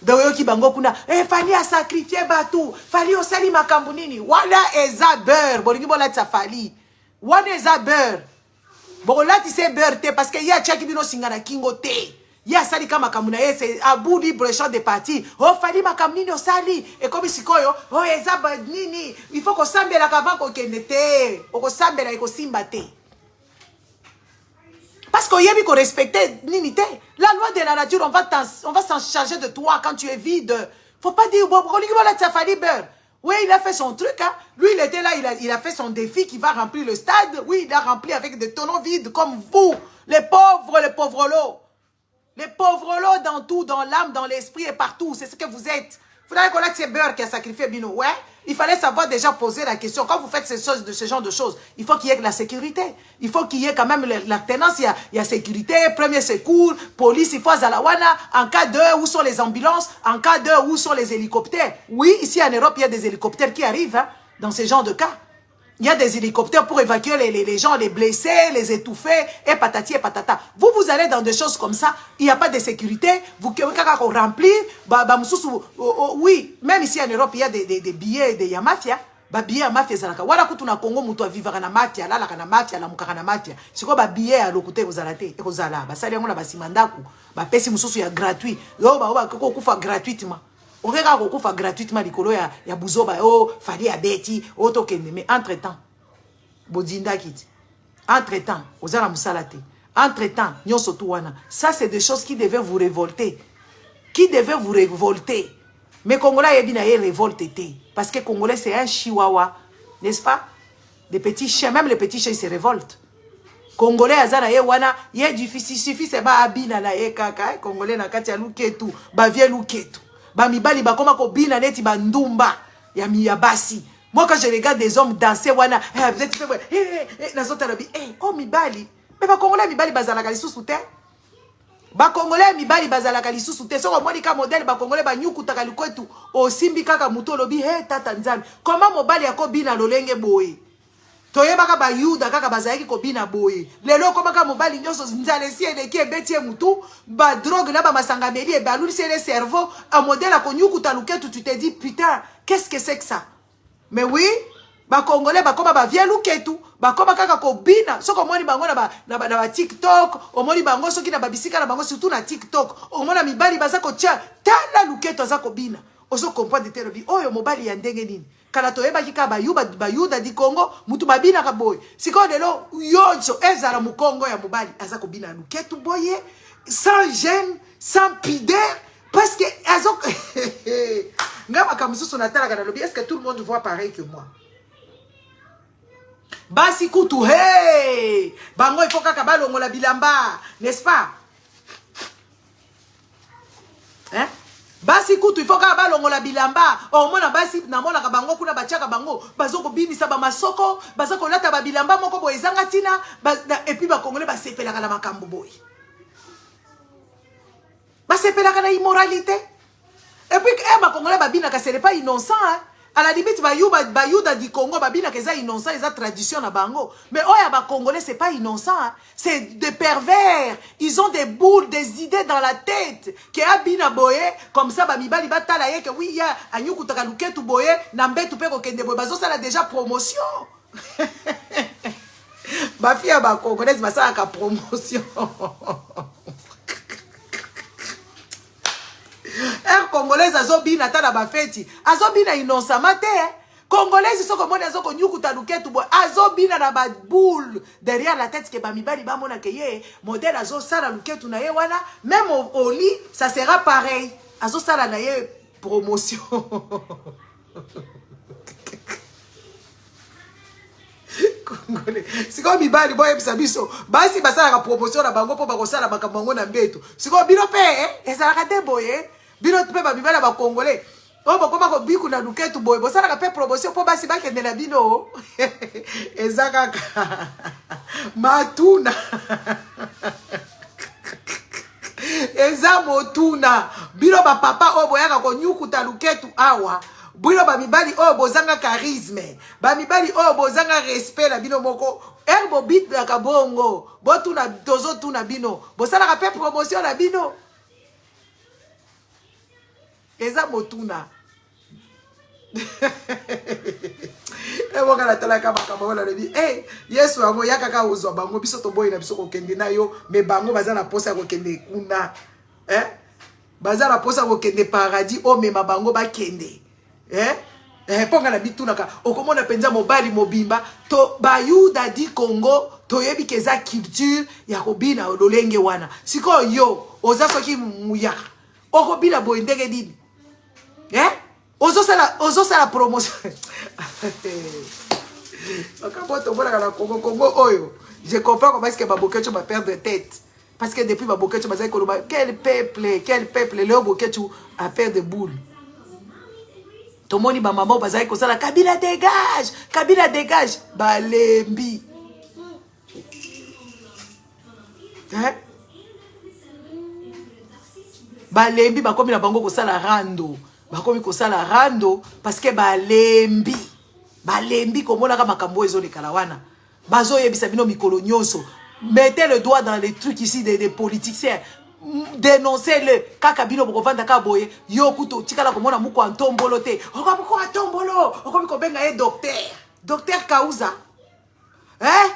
Donc, yo ki bango kuna, Fali a sacrifié Batou. Fali o sali makambunini. Wala eza beurre. Bolingi bola tsa Fali. Wala eza beurre. Bon, là, tu sais beurre, parce qu'il y a Tchaki Bino Singana Kingo te. Il y a Sali Kamakamuna, c'est à bout libre champ de parti. Oh, Fali Makamini au Sali. Et comme ici, oh, Ezaba Nini. Il faut qu'on s'ambe la cavant qu'on kenete. On s'ambe la simbate. Parce qu'on y a mis qu'on respectait l'unité. La loi de la nature, on va s'en charger de toi quand tu es vide. Faut pas dire, bon, ça fallait beurre. Oui, il a fait son truc, hein. Lui, il était là, il a fait son défi qui va remplir le stade. Oui, il a rempli avec des tonneaux vides comme vous, les pauvres lots. Les pauvres lots dans tout, dans l'âme, dans l'esprit et partout. C'est ce que vous êtes. Vous avez connaître c'est beurre qui a sacrifié Bino. Ouais, il fallait savoir déjà poser la question. Quand vous faites ce genre de choses, il faut qu'il y ait de la sécurité. Il faut qu'il y ait quand même la tenance. Il y a sécurité, premier secours, police, il faut à Zalawana. En cas de, où sont les ambulances? En cas de, où sont les hélicoptères? Oui, ici en Europe, il y a des hélicoptères qui arrivent hein, dans ce genre de cas. Il y a des hélicoptères pour évacuer les gens, les blessés, les étouffés, et patati et patata. Vous allez dans des choses comme ça, il n'y a pas de sécurité, vous remplir, oui, même ici en Europe, il y a des billets, il y a mafia, billets à mafia, ça voilà quand on a Congo, muto vivre na mafia, là, la mafia, la mukara na mafia. C'est quoi, billet à l'côté, vous allez, vous allez, ça y est, on a basimandaku, pesi mususu ya gratuit, yo, kufa gratuitement. On regarde qu'on fait gratuitement likolo ya buzoba oh fali ya beti oh tokende mais entre-temps bodinda kiti entre-temps ozala musalate entre-temps nyonso tu wana ça c'est des choses qui devaient vous révolter mais Congolais yebina ye révolte parce que Congolais c'est un chihuahua n'est-ce pas des petits chiens même les petits chiens ils se révoltent Congolais azana ye wana ye difficile suffit c'est ba abina na ye kaka Congolais na kati ya luketu ba vie luketu Bamibali bakoma ko bina neti bandumba ya miyabasi. Moi quand je regarde des hommes danser wana oh mibali mais ba Congolais mibali bazalaka lisusu te. Ba Congolais mibali bazalaka lisusu te. Soko moni ka modèle ba Congolais ba nyukutaka likwetu osimbi kaka mutolobi tata nzambe. Comment mobali yako bina lolenge boye. Toyebaka ba yuda kaka bazalaki ko bina boye. Lelo komaka mobali nyonso nzale si eleki ebetie mutu ba drogue na ba masangameli e ba lulisi le cerveau un modèle a connu kutaluketu tu te dis putain qu'est-ce que c'est que ça mais oui ba Congolais ba koma ba vie luketu ba koma kaka ko bina soko moni bango na ba TikTok o moni bango soki na ba bisika na bango surtout na TikTok o mona mibali baza ko tia tala luketu aza ko bina ozo comprendre te lobi oyo mobali ya ndenge nini kana toyeba kika bayuda di Congo mutu babina ka boy siko lelo yonso ezala mu Congo ya mobali aza ko bina luketu boye sans gêne sans pudeur parce que azo ngama kamususu natala kana lobi est-ce que tout le monde voit pareil que moi basi kutu hey bango il faut kaka balongola bilamba n'est-ce pas hein basi kutu il faut ka balongola bilamba o mona basi na mona ka bango kuna bachaka bango bazoko binisa ba masoko bazoko lata ba bilamba moko boye zanga tina et puis ba congolais ba sepelaka na makambo boye ba sepelaka na immoralité et puis ba congolais ba bina ka ce n'est pas innocent hein à la limite bayuda di Congo babina keza innocent eza tradition na bango mais oya ba congolais c'est pas innocent hein? C'est des pervers ils ont des boules des idées dans la tête que abina boye comme ça ba mibali batala ye que oui ya anyuku takaluketu boye na mbetu pe ko kende boye bazo sala déjà promotion ba fia ba congolais basala ka promotion Congolais azobina tala ba feti azobina innocemment te Congolais soko mona azoko nyukuta luketu bo azobina na ba boule derrière la tête que ba mibali ba mona ke ye modèle azo sala luketu na ye wana même au lit ça sera pareil azo sala na ye promotion Congolais siko mibali boye biso basi basala ka promotion na bango po ba ko sala makambo na mbeto siko bino pe ezala ka te boye bino pe ba bibala ba Congolais o bokoma ko biku na luketu boye bosala ka pe promotion po basi ba kende na bino ezaka matuna eza motuna bino ba papa o boyaka ko nyukuta luketu awa bino ba mibali o bozanga charisme ba mibali o bozanga respect la bino moko erbo bit na kabongo botuna tozo tuna bino bosala ka pe promotion na bino eza motuna ewo kala tala ka makambo wala lebi yesu ango yakaka uzwa bango biso to boy na biso ko kende na yo me bango bazana posa ko kende kuna bazana posa ko kende paradis o mema bango ba kende ponga na bitunaka okomona penza mobali mobimba to bayuda di Congo to yebi keza culture ya kobina ololenge wana siko yo oza soki muya okobina boye ndenge dini hein ozo la promotion Congo oyo je comprends comment est-ce que Babokecho va perdre de tête parce que depuis Babokecho va dire quel peuple le Babokecho a peur de boule. Tomoni ba maman bazai ko sala Kabila dégage balembi hein balembi bakomi na bango ko sala rando parce que balembi komona ka makambo ezo le kalawana bazo yebisa bino mikolo nyonso. Mettez le doigt dans les trucs ici des politiciens. Dénoncez-le. Kaka bino boko vanda ka boye yo kuto tikala komona muko antombolo te. Oko muko antombolo. Oko miko benga e docteur Kauza. Hein?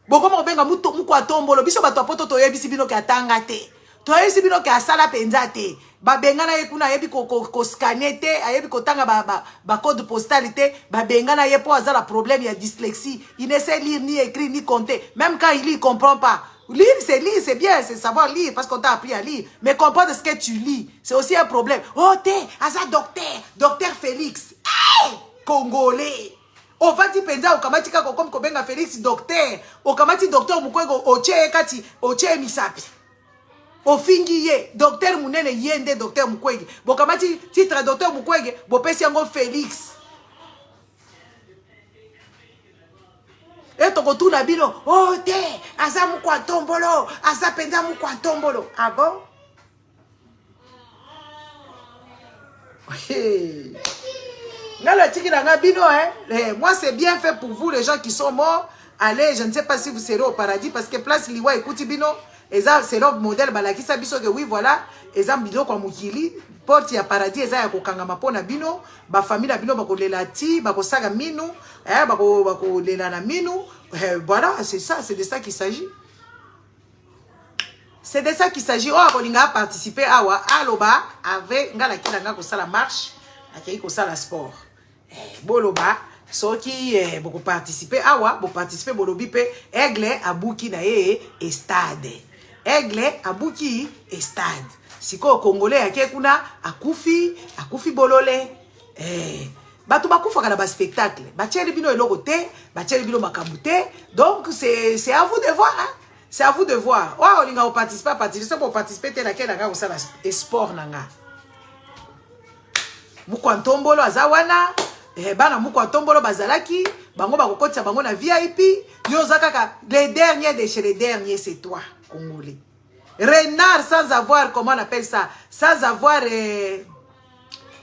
Boko mo benga muko antombolo. Biso bato apoto to yebisi bino ke atanga te. To yebisi bino ke asala penza te. Ba benga na ye kuna yebi ko scanner te, ayebi ko tanga ba code postal te, ba benga na ye po azala problème ya dyslexie. Il ne sait lire ni écrire ni compter. Même quand il lit, il comprend pas. Lire, c'est bien, c'est savoir lire parce qu'on t'a appris à lire. Mais comprendre ce que tu lis, c'est aussi un problème. Oh, asa docteur Félix. Hey! Congolais. On va dire penza okamati kako comme kobenga Félix docteur. Okamati docteur mukwego oche kati oche misapi. Ofingiye docteur munene yende docteur mukwege. Bokamati titre docteur mukwege bopesi yango Félix. Et toko tuna bino, oh te, asa mukwa tombolo, asa penza mukwa tombolo. Ah bon? Moi c'est bien fait pour vous les gens qui sont morts. Allez, je ne sais pas si vous serez au paradis parce que place liwa écoute bino, c'est leur modèle balaki sa biso que oui voilà, ezam bino kwa mukili. Porte ya paradis eza ya kokangama pona bino ba famille na bino bakolela ti bakosaga minu bakolela na minu voilà c'est ça, c'est de ça qu'il s'agit. C'est de ça qu'il s'agit. Oh akolinga participer awa aloba avec ngala kilanga ko sala marche akei ko sala sport boloba soki boko participer awa bo participer bolobi pe aigle abuki na ye e stade aigle abuki e stade. Siko Congolais yake kuna akufi bolole bato bakufa kana ba spectacle batieli bino eloko te batieli bino makabute. Donc c'est à vous de voir hein? C'est à vous de voir. Oh olinga o participer pour participer te na kena ka osala sport nanga mukwa ntombolo azawana bana mukwa ntombolo bazalaki bango bakokotisa bango na VIP yo zakaka les derniers de chez les derniers c'est toi Congolais. Renard sans avoir, comment on appelle ça? Sans avoir le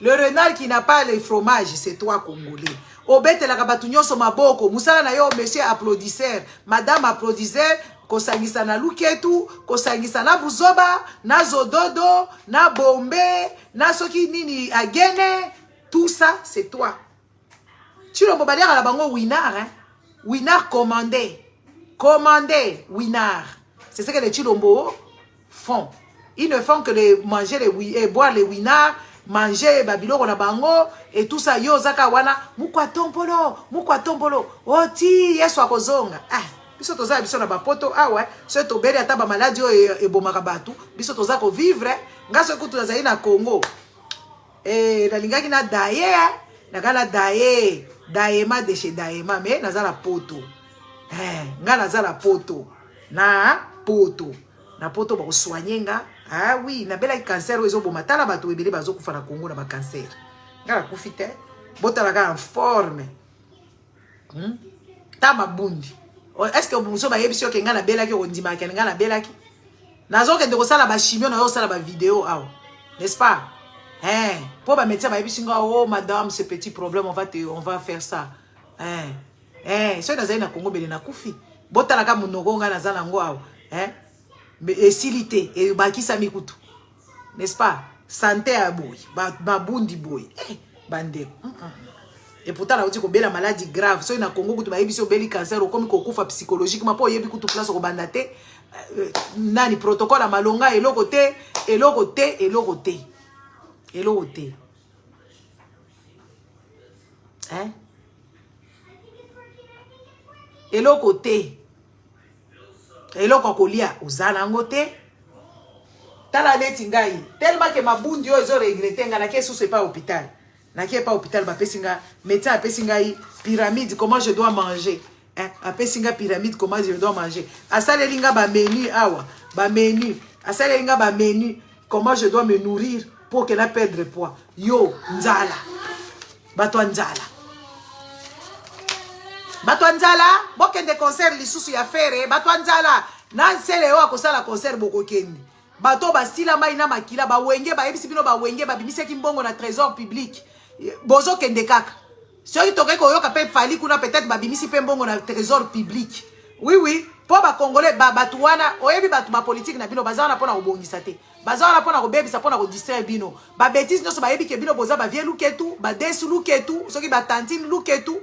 renard qui n'a pas le fromage, c'est toi Congolais. Obete la kabatunyo so maboko, musala na yo monsieur applaudisseur, madame applaudisseur, kosangisa na luketu, kosangisa na buzoba, na zododo, na bombe, na soki nini agene, tout ça c'est toi. Tu le mobalier à la bango winard, hein? Winard commandé, winard. C'est ce que les Chilombo font. Ils ne font que de manger et boire les winards, manger babilo na bango et tout ça yo zaka wana mukwa tombolo oti yeso akozonga biso toza biso na bapoto awa so to beli ata ba maladie e bomaka batu biso toza ko vivre ngaso kutu nazali na Congo nalingaki na daye na kana daema de chez daema mais nazala poto nga nazala poto na poto ba soigner nga oui na bela cancer ezo boma tala bato ebele bazo kufa na Congo na ba cancer nga kufite botala ka en forme ta mabundi est-ce que muso ba yebisio ke nga na bela ki ondima ke nga na bela ki nazo ke ndeko sala ba chimio na yo sala ba vidéo awa n'est-ce pas pour ba médecin ba yebisinga oh madame ce petit problème on va faire ça so na zai na Congo bele na kufi botala ka munoko nga na zala ngo awa et silité et bakisa mikutu n'est-ce pas santé à boy babundi boy bande et pourtant là on bela maladie grave so na Congo kutu ba yebiso beli cancer comme kokufa psychologiquement po yebi kutu place ko bandate nani protocole malonga eloko te hein eloko kolia uzala ngote tala neti ngai tellement que mabundi oyo zo regretter nga na ke sous pas hôpital na ke pas hôpital ba pesinga médecin pesinga pyramide comment je dois manger hein a pesinga pyramide comment je dois manger asale linga ba menu awa ba menu asale linga ba menu comment je dois me nourrir pour que na perdre poids yo nzala bato nzala bokende concert lisusu ya fere bato nzala na nsele yo akosala concert bokokendi bato basila mai na makila bawenge bayebisi bino bawenge babimiseki mbongo na trésor public bozo kende kaka soki toke koyoka pe fali kuna peut-être babimisi pe mbongo na trésor public oui po ba congolais bato wana oyebi bato ba politique na bino bazana pona kobongisa te bazana pona kobebisa pona ko distraire bino ba bêtise nyonso bayebi ke bino boza ba vie luketu ba desu luketu soki ba tantine luketu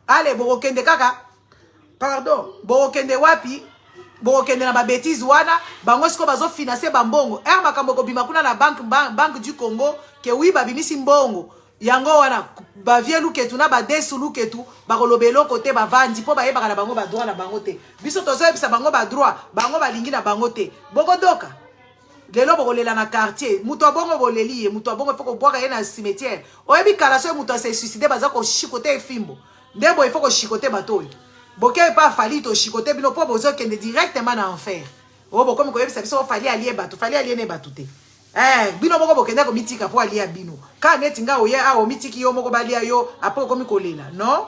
ale bokende kaka pardon bokende wapi bokende na ba bêtise wana bango siko bazo financer bambongo makambo ko bima kuna na banque du Congo ke oui babimisi mbongo yango wana ba vie luketu na ba desu luketu ba kolobelo côté ba vandi po ba yeba na bango ba droit na bango te biso tozo ebisa bango ba droit bango balingi na bango te bokodoka lelo bokolela na quartier muto abongo boleli muto abongo foko boka ye na cimetière oyebi kala so muto se suicider baza ko chikote fimbo ndebo il faut ko chikote batoyi boke pa fali to chikote bino po bozo kende directement na enfer obo comme ko yebisa biso fali alie bato fali alie ne bato te bino moko bokende ko mitika po alie bino ka neti nga oye a o mitiki yo moko balia yo apo ko mikolela non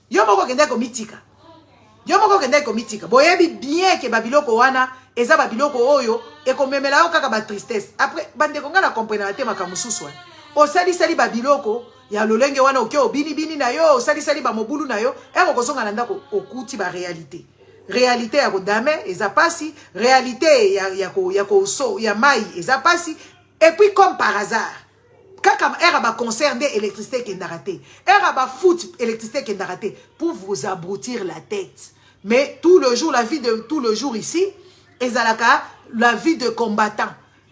yo moko kende ko mitika boyebi bien ke babiloko wana eza babiloko oyo ekomemela yo kaka ba tristesse après bande ko ngana comprendre te makamususu osali sali babiloko ya lolenge wana oke obini na yo osali sali ba mobulu na yo kozonga na ndako okuti ba réalité ya kodame eza pasi réalité ya mai eza pasi et puis comme par hasard kaka ba concert de électricité qui ndaraté ba foot électricité qui ndaraté pour vous abrutir la tête mais tout le jour la vie de tout le jour ici ezalaka la vie de combattant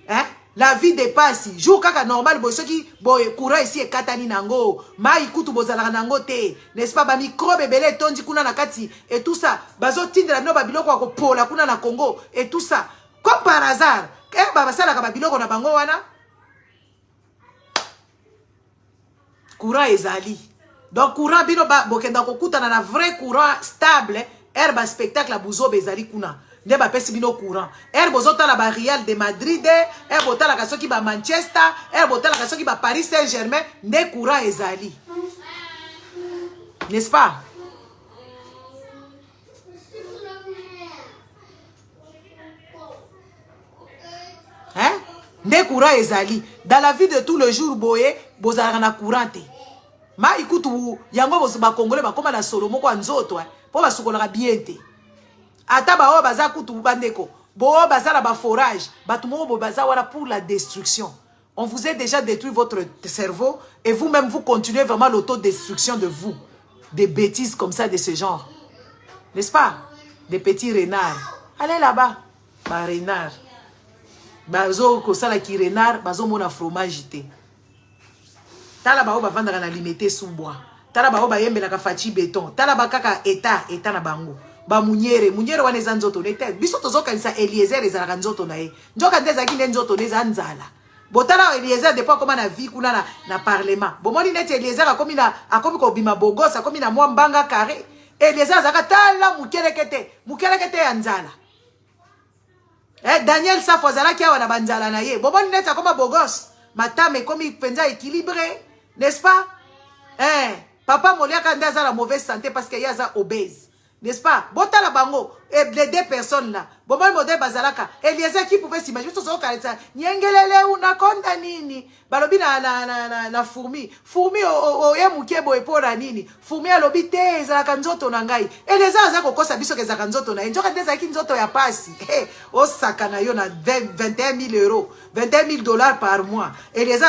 hein la vie dépasse jour kaka normal bo soki boy courant ici e katani nango mai kutu bozalaka nango te n'est-ce pas ba microbe belé tondi kuna na kati et tout ça bazo tindela no ba biloko ko pola kuna na Congo et tout ça comme par hasard ba basala ka ba biloko na bango wana courant ezali donc courant bino ba bokenda ko kutana na vrai courant stable ba spectacle a buzo bezali kuna ne ba pesi bino courant bozota la ba Real de Madrid bota la kasoki ba Manchester bota la kasoki ba Paris Saint-Germain ne courant ezali n'est-ce pas ne courant ezali dans la vie de tout le jour boye bozala na courant te ma ikutu yango ba congolais ba koma na solo moko nzoto po ba sukola bien te ata ba o baza kutu bandeko bo baza ba forage batumo bo baza wala pour la destruction. On vous a déjà détruit votre cerveau et vous-même vous continuez vraiment l'autodestruction de vous, des bêtises comme ça de ce genre, n'est-ce pas? Des petits renards. Allez là-bas, ba renard bazo ko sala ki renard bazo mona fromage te tala ba o ba vendre na limité sous bois tala ba o ba yembela ka fachi béton tala ba kaka état na bango ba munyere wana eza nzoto nete biso tozoka nisa Eliezer ezalaka nzoto na ye njoka ndeza ki nzoto neza nzala botala Eliezer depuis koma na vie kuna na parlement bomoni neti Eliezer akomi ko bima bogos akomi na mwa mbanga carré Eliezer azaka tala mukelekete ya nzala Daniel Safo azalaki awa na banzala na ye bomoni neti akoma bogos matame komi penza équilibré n'est-ce pas papa Moliaka ndaza la mauvaise santé parce qu'il y a ça obèse. N'est-ce pas? Botala bango, et les deux personnes là. Bomol modèle bazalaka. Eliezer qui pouvait s'imaginer tout ça au carré. Nyengelele una konda nini. Balobi na fourmi. Fourmi o yemukebo epora nini. Fourmi alobi te zalaka nzoto na ngai. Eliezer azako kosa biso ke zalaka nzoto na. Njoka ndeza ki nzoto ya pasi. O sakana yo na 21 000 euros. 21 000 $ par mois. Eliezer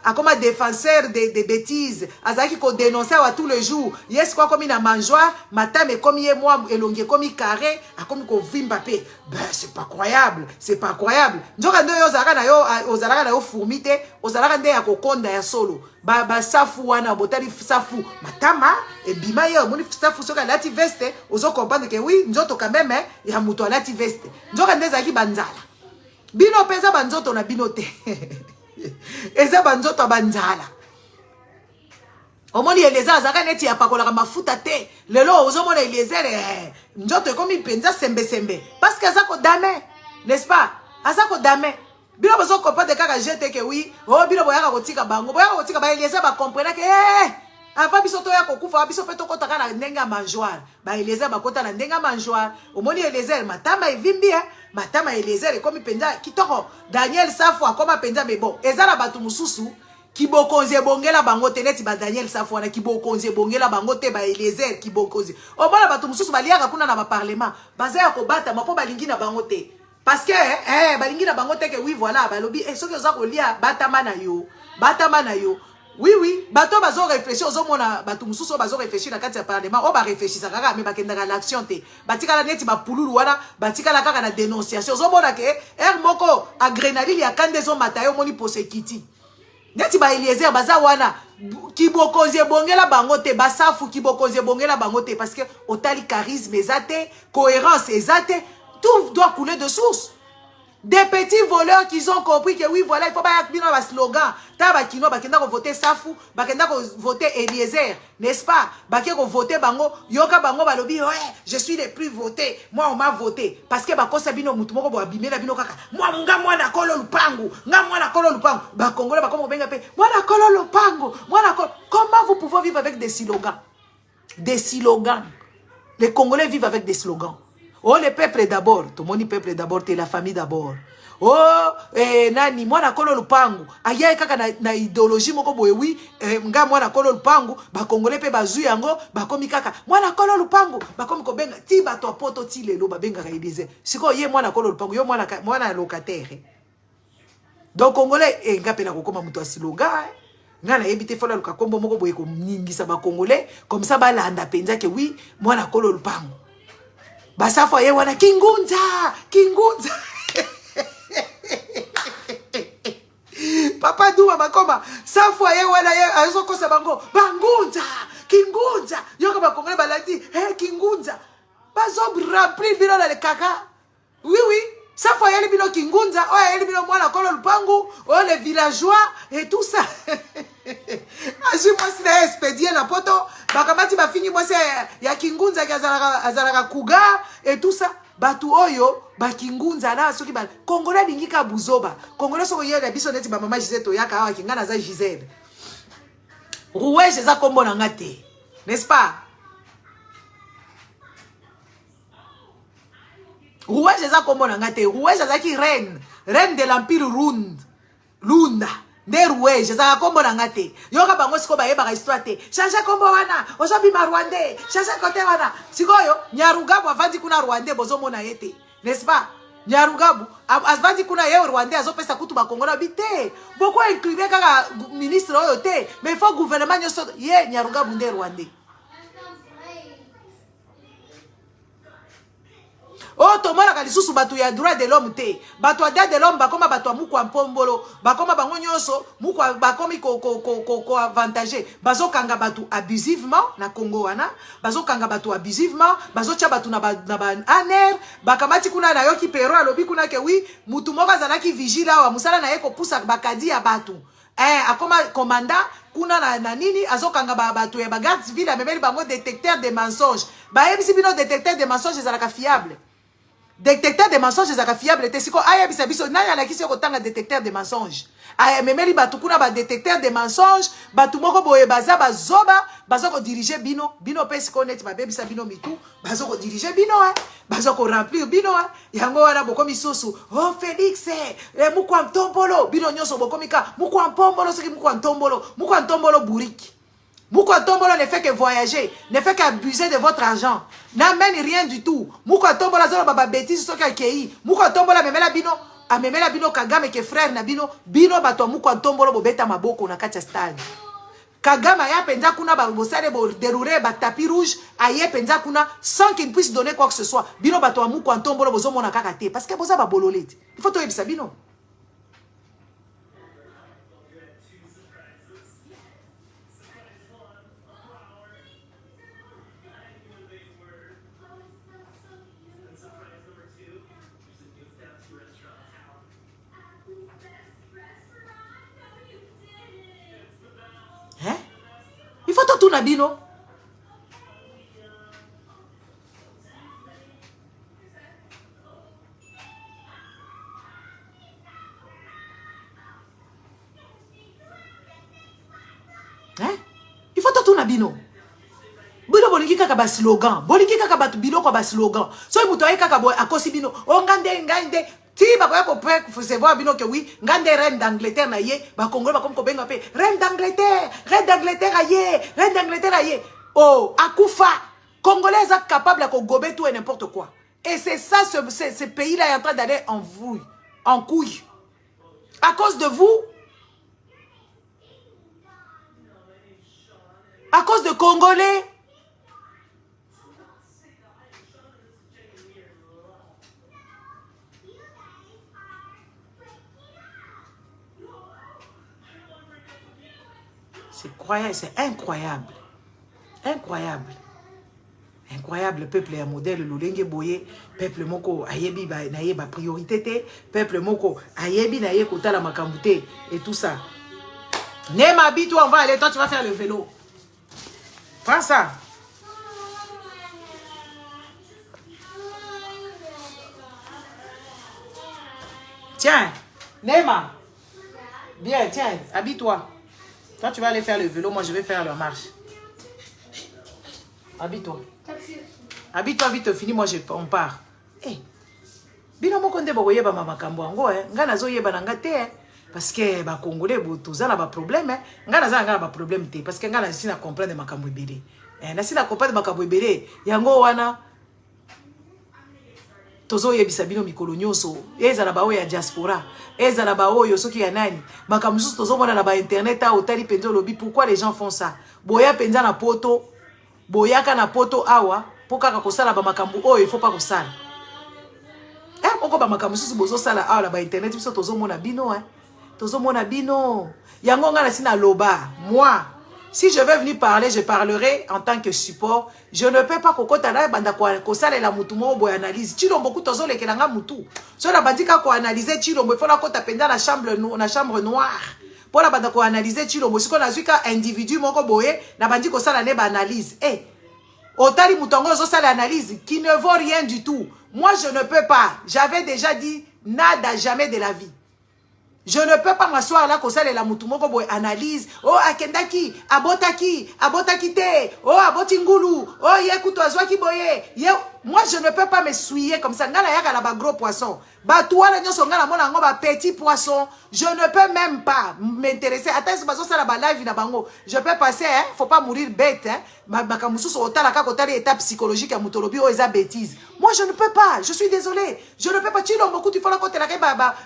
akoma défenseur des bêtises. Azaki ko dénoncer à tous les jours. Yes quoi comme na manjoa, matame comme ye moi elonge comme carré, a comme ko vimba pe. Ben c'est pas croyable, c'est pas croyable. Njoka ndo yo zalaka na yo ozalaka na yo fourmite, ozalaka nde ya kokonda ya solo. Ba safu wana botali safu matama et bima yo moni safu soka lati veste, ozo comprendre que oui, nzoto quand même ya muto lati veste. Njoka nde zaki banzala. Bino pesa banzoto na bino te. Eza banzoto banzala. Omoni Eliezer azaka neti ya pakolaka mafuta te. Lelo ozomona Eliezer nzoto ekomi penza sembe sembe. Parce que azako dame, n'est-ce pas? Azako dame. Bino bozo comprendre kaka jete ke oui, oh bino boyaka kotika bango. Boyaka kotika ba Eliezer ba comprendre ke avant biso to ya kokufa biso pe to kotaka na ndenga manjoire. Ba Eliezer bakota na ndenga manjoire. Omoni Eliezer matama evimbi matama Eliezer ekomi penza kitoko. Daniel Safo akoma penza mais bon, ezala batu mususu kibokonze bongela bango te neti ba Daniel Safo wana kibokonze bongela bango te ba Eliezer kibokonze. Omona batu mususu baliaka kuna na ba parlement. Bazaya ko bata mapo balingi na bango te. Parce que balingi na bango te que oui voilà balobi soki oza kolia batama na yo. Batama na yo. Oui, oui, bato bazo réfléchir, ozo mona bato mususu bazo réfléchir na kati ya parlement, o ba réfléchir ça kaka mais bakendaka l'action te. Batika la neti ba pululu wana, batika la kaka na dénonciation. Ozo mona ke moko adrénaline ya kandezo matayo moni posekiti. Neti ba Eliezer baza wana kibokonze bongela bango te, basafu kibokonze bongela bango te parce que otali charisme ezate, cohérence ezate, tout doit couler de source. Des petits voleurs qui ont compris que oui, voilà, il faut pas y avoir un slogan. Taba kino, bakenda ko voter Safou, bakenda ko voter Eliezer, n'est-ce pas? Bakenda ko voter bango, yoka bango balobi, ouais, je suis le plus voté. Moi, on m'a voté. Parce que bako sabino mutu moko bo abimela bino kaka. Moi, nga na kolo lupangu, nga na kolo lupangu. Ba Congolais ba komo benga pe. Moi na kolo lupangu, moi na kolo. Comment vous pouvez vivre avec des slogans? Des slogans. Les Congolais vivent avec des slogans. Oh, le peuple d'abord. Tout le monde peuple d'abord, t'es la famille d'abord. Oh, nani, moi na kolo lupangu. Aya kaka na idéologie moko boye oui, nga moi na kolo lupangu, ba Congolais pe bazu yango, ba komi kaka. Moi na kolo lupangu, ba komi ko benga ti ba to poto ti lelo ba benga ka idéze. Siko ye moi na kolo lupangu, yo moi na locataire. Donc Congolais nga pe na kokoma muto asiloga. Nga na yebite fola luka kombo moko boye ko ningisa ba Congolais, comme ça ba landa penza ke oui, moi na kolo lupangu. Basafo ye wana kingunza, kingunza. Papa Duma makoma, safo ye wana ye azo kosa bango, bangunza, kingunza. Yoka ba Congolais balati, kingunza. Bazo remplir bino na le kaka. Oui oui, safo ye bino kingunza, ye bino mwana kolo lupangu, les villageois et tout ça. Azu moi si na expédier na poto, bakamati ba fini moi ya kingunza ki azalaka kuga et tout ça. Batu oyo ba kingunza na soki ba Congolais lingika buzoba. Congolais soko yega biso neti ba mama Gisèle to yaka awa kingana za Gisèle. Rouège za kombo na ngate. N'est-ce pas? Rouège za kombo na ngate. Rouège za ki reine de l'empire Lunda. Ne Rouège za kombo na ngate. Yoka bango siko ba yeba ka histoire te. Changer kombo wana, ozobi ma Rwandais. Changer côté wana. Sikoyo Nyarugabu avandi kuna Rwandais bozo mona yete. N'est-ce pas? Nyarugabu avandi kuna ye Rwandais azopesa kutu ba Kongo na bité. Beaucoup inclure kaka ministre oyo te, mais il faut gouvernement nyoso ye Nyarugabu nde Rwandais. Oh, tomona kalisusu batu ya droit de l'homme te. Batu ya droit de l'homme bakoma batu mukwa mpombolo. Bakoma bango nyonso mukwa bakomi ko avantager. Bazo kanga batu abusivement na Congo wana. Bazo kanga batu abusivement, bazo tia batu na ba aner, bakamati kuna na yoki pero alobi kuna ke oui, mutu moko azalaki vigila wa musala na ye ko pusa bakadi ya batu. Akoma commandant kuna na nini azokanga batu ya bagarde civile amemeli bango détecteur de mensonges. Ba yebisi bino détecteur de mensonges ezalaka fiable. Détecteur de mensonges ezaka fiable te siko aya bisa biso nani alakisi ko tanga détecteur de mensonges aya memeli batu kuna ba détecteur de mensonges batu moko boye baza bazoba bazoko diriger bino pe siko net ba bebisa bino mitu bazoko diriger bino bazoko remplir bino yango wana bokomi susu oh Félix mukwa ntombolo bino nyoso bokomi ka mukwa ntombolo soki mukwa ntombolo buriki. Mouko Tombolo ne fait que voyager, ne fait qu'abuser de votre argent, n'amène rien du tout. Mouko Tombolo zolo baba bêtise soki akei. Mouko Tombolo memela bino Kagame ke frère na bino bato Mouko Tombolo bobeta maboko na kati ya stade. Kagame ya penza kuna ba bosale bo dérouler ba tapis rouge, aye penza kuna sans qu'il puisse donner quoi que ce soit. Bino bato Mouko Tombolo bozo mona kaka te parce que boza ba bololete. Il faut to yebisa bino. tout nabino. Hein? Il faut tout nabino. Bino bolingi kaka ba slogan. Bolingi kaka ba bino ko ba slogan. So muto ay kaka boy akosi bino. O ngande ti ba ko pe se voir bino que oui, ngande reine d'Angleterre na ye, ba Congolais ba comme ko benga pe reine d'Angleterre aye, reine d'Angleterre aye. Oh, akufa. Congolais est capable de gober tout et n'importe quoi. Et c'est ça, ce pays-là est en train d'aller en vouille, en couille. À cause de vous, à cause de Congolais. C'est incroyable. Incroyable. Incroyable, peuple est un modèle, l'olenge boye, peuple moko ayebi ba naye ba priorité te, peuple moko ayebi naye kota la makambute et tout ça. Nema habite, on va aller, toi tu vas faire le vélo. Prends ça. Tiens, Nema. Bien, tiens, habille-toi. Toi, tu vas aller faire le vélo, moi, je vais faire la marche. Habille-toi. Habille-toi vite, fini, moi, on part. Hey. Bino moko nde boye ba mama kambo ngo nga nazo yeba na ngate parce que ba Congolais botoza na ba problème nga naza nga ba problème te parce que nga na sina comprendre makambo ebele. Na sina comprendre makambo ebele yango wana tozo yebisa bino mikolo nyonso ezala ba oyo ya diaspora ezala ba oyo soki ya nani makambo susu tozo mona na ba internet a otali penzo lobi pourquoi les gens font ça boya penza na poto boyaka na poto awa pokaka kosala ba makambo oyo il faut pas kosala oko ba makambo susu bozo sala awa na ba internet biso tozo mona bino tozo mona bino yango nga na sina loba moi si je veux venir parler, je parlerai en tant que support. Je ne peux pas kokota na banda ko sala la mutu mo boy analyse. Chilombo kutozo lekelanga mutu. So na bandika ko analyser chilombo fona kota penda na chambre noire. Pour la banda ko analyser chilombo siko na zuka individu moko boye na bandiko sala ne ba analyse. Eh. Otali mutongo zo sala analyse qui ne vaut rien du tout. Moi je ne peux pas. J'avais déjà dit nada jamais de la vie. Je ne peux pas m'asseoir là comme ça la mutumoko boy analyse. Oh akendaki, abotaki te. Oh abotingulu. Oh yekuto azwaki boye. Moi je ne peux pas me souiller comme ça. Ngala yaka la ba gros poisson. Ba toi la nyoso ngala mona ngo ba petit poisson. Je ne peux même pas m'intéresser. Attends ce bazo ça la ba live na bango. Je peux passer faut pas mourir bête Makamusu so otala ka kotali état psychologique à mutolobi o eza bêtise. Moi je ne peux pas. Je suis désolé. Je ne peux pas chilo beaucoup tu faut la côté la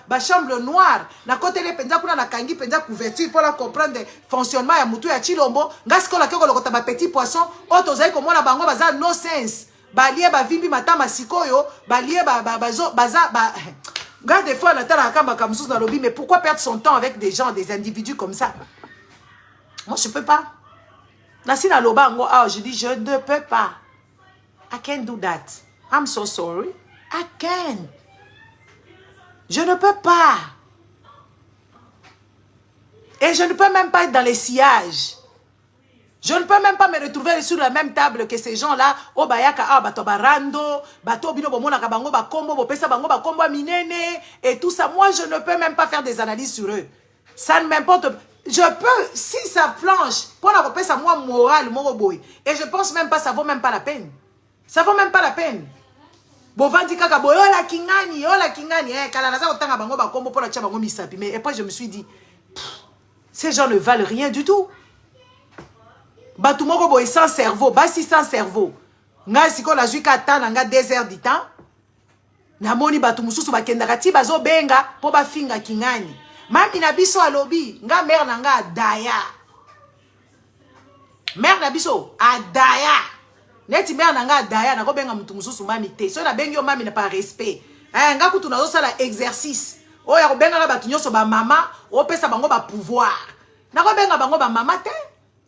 ba chambre noire. Na côté les penza kuna na kangi penza couverture pour la comprendre fonctionnement ya mutu ya chilombo. Ngasko la koko lokota ba petit poisson. Otozai ko mona bango baza no sense. Balie ba vimbi matama sikoyo, balie baza garde des fois la tala kamba comme sous dans lobby mais pourquoi perdre son temps avec des gens des individus comme ça? Moi je peux pas. Nasina lobango je dis je ne peux pas. I can't do that. I'm so sorry. I can't. Je ne peux pas. Et je ne peux même pas être dans les sillages. Je ne peux même pas me retrouver sur la même table que ces gens-là. Oh, bayaka, bato barando, bato bino bomona kabango ba kombo, bo pesa bango ba kombo minene, et tout ça. Moi, je ne peux même pas faire des analyses sur eux. Ça ne m'importe. Je peux, si ça flanche, pour la pesa moi moral, mon boy. Et je pense même pas, ça vaut même pas la peine. Ça vaut même pas la peine. Bovandi kaka boy, oh la kingani, kalanaza otanga bango ba kombo pour la tchabango misapi. Mais après, je me suis dit, ces gens ne valent rien du tout. Batumoko boy sans cerveau, basi sans cerveau. Nga siko la juka tana nga 2 heures du temps. Na moni batumususu bakendaka ti bazo benga po ba finga kingani. Mami na biso alobi, nga mère na nga adaya. Mère na biso adaya. Neti mère na nga adaya na ko benga mutumususu mami te. So na bengi yo mami na par respect. Nga kutu na zo sala exercice. O ya ko benga ba batunyoso ba mama, o pesa bango ba pouvoir. Na ko benga bango ba mama te.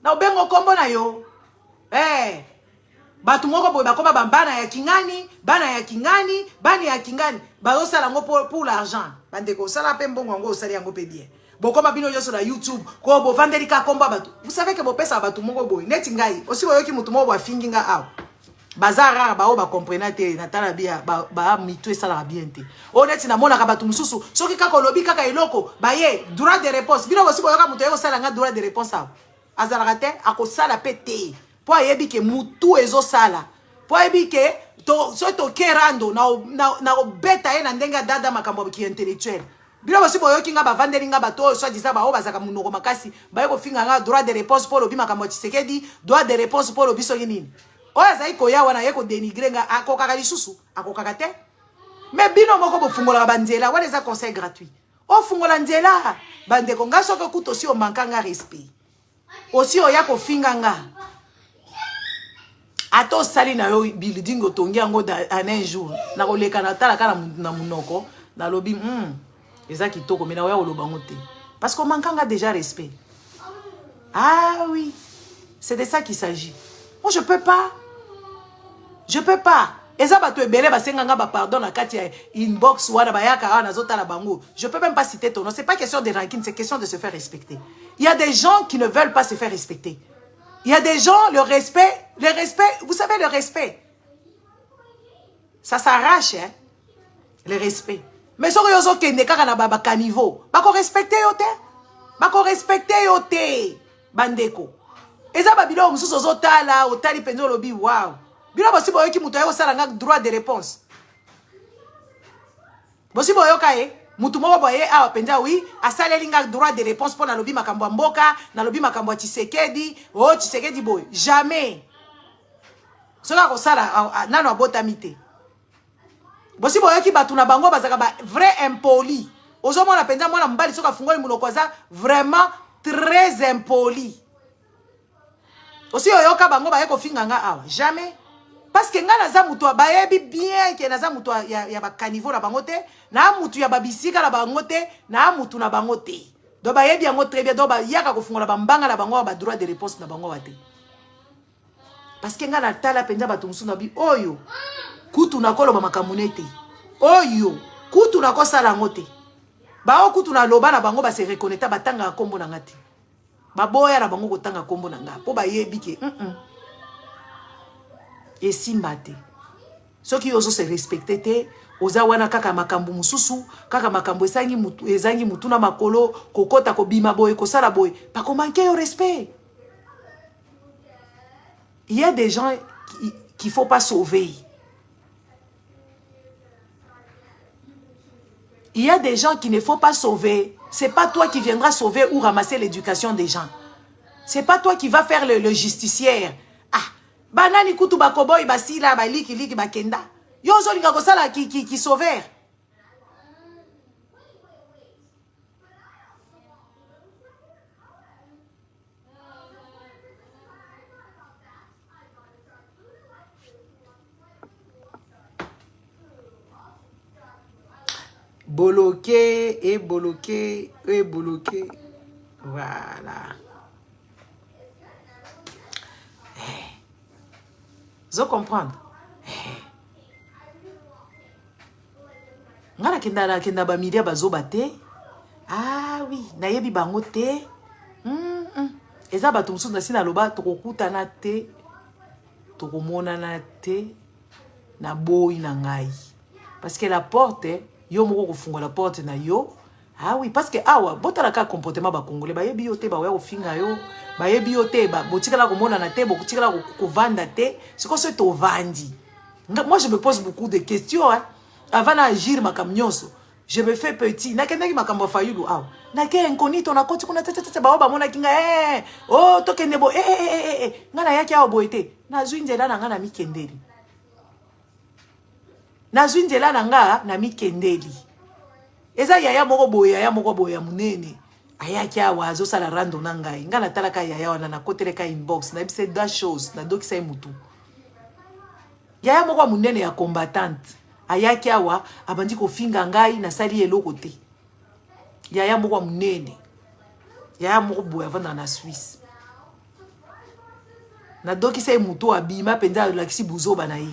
Na obengo kombo na yo. Batu moko boy bakoma bana ya kingani, bana ya kingani, bana ya kingani. Bazo sala ngo pour l'argent. Bandeko sala pe mbongo ngo sala yango pe bien. bokoma bino yo sur la YouTube ko bo vandeli ka komba batu. Vous savez que bo pesa batu mongo boy neti ngai aussi boyo ki mutu mo ba finginga aw bazara ba o ba comprendre te natala bia ba mitu esala bien te oneti na mona ka batu mususu soki kaka lobi kaka eloko ba ye droit de réponse bino aussi boyo ka mutu yo sala nga droit de réponse aw azala te akosala pété po ayebi ke mutu ezo sala po ayebi ke to so to kerando na obeta ye na ndenga dada makambo ki intellectuel. Bila basi boyo kinga ba vandeli nga bato so disa ba o bazaka munoko makasi ba yeko finga nga droit de réponse pour lobi makambo Tshisekedi droit de réponse pour lobi so nini oya zai ko ya wana yeko dénigrer nga akokaka lisusu akokaka te mais bino moko bo fungola ba nzela wana za conseil gratuit o fungola nzela bande ko nga soko kuto si o mankanga respect aussi oya ko finga nga ato sali na yo building otongi yango un jour na koleka na tala kana na munoko na lobi eza kitoko mais na oya olobango te parce que mankanga déjà respect. Ah oui, c'est de ça qu'il s'agit. Moi je peux pas eza bato ebele basenganga ba pardon na kati ya inbox wana bayaka wana zota la bango. Je peux même pas citer ton nom, c'est pas question de rancune, c'est question de se faire respecter. Il y a des gens qui ne veulent pas se faire respecter. Il y a des gens, le respect, vous savez le respect ça s'arrache hein, le respect. Mais so yozo kende kaka na baba caniveau bako respecter yo te bandeko eza babilo mususu zotala otali penzo lobi wow bilo bosi boyo ki mutu ayo sala nga droit de réponse bosi boyo kae mutu moko boye awa penza oui asaleli nga droit de réponse pour na lobi makambo mboka na lobi makambo Tshisekedi Tshisekedi boy jamais soka ko sala nano abotamite. Bosi boyo ki batu na bango bazaka ba vrai impoli. Ozomo na penza mwana mbali soka fungoli munoko za vraiment très impoli. Osi oyoka bango ba yeko finga nga awa jamais parce que nga naza mutu ba yebi bien ke naza mutu ya ba caniveau na bango te na mutu ya babisika na bango te na mutu na bango te. Do ba yebi yango très bien do ba yaka ko fungola ba mbanga na bango ba droit de réponse na bango wate. Parce que nga na tala penza batu musuna bi oyo kutu na koloba makamunete oyo kutu na kosala ngote ba o kutu na loba na bango ba se reconnecta batanga kombo na ngati ba boya na bango kotanga kombo na nga po ba yebi ke et simbate soki ozo se respecter te oza wana kaka makambo mususu kaka makambo ezangi mutu na makolo kokota ko bima boy kosala boy pa ko manquer au respect. Il y a des gens qu'il faut pas sauver. Il y a des gens qu'il ne faut pas sauver. C'est pas toi qui viendras sauver ou ramasser l'éducation des gens. C'est pas toi qui vas faire le justicière. Ah, banani kutu bakoboy basila baliki bakenda. Yo zo linga kosala qui sauveur. Bloqué et bloqué et bloqué. Voilà. Vous comprendre? Ngana kenda ba miria bazo bate. Ah oui, na yebi bango te. Eza bato musu na sina loba tokokuta na te. Tokomona na te na boy na ngai. Parce que la porte yo moko kofunga la porte na yo. Ah oui, parce que awa botala ka comportement ba congolais ba yebi yo te ba ya finga yo ba yebi yo te ba botikala ko mona na te botikala ko vanda te c'est quoi ce to vandi. Moi je me pose beaucoup de questions hein. Avant d'agir makam nyonso je me fais petit na kenda ki makambo fayulu awa na ke incognito na koti kuna tata ba ba mona kinga oh to kende bo ngana yaki awa boete na zwinzela na ngana mikendeli na zwinzela na nga na mikendeli eza yaya moko boya munene ayaki awa azo sala rando na ngai nga na talaka yaya wana na koteleka inbox na bise deux choses na dokisa mutu yaya moko munene ya combattante ayaki awa abandi ko finga ngai na sali eloko te yaya moko munene yaya moko boya vanda na Suisse na dokisa mutu abima penza lakisi buzoba na ye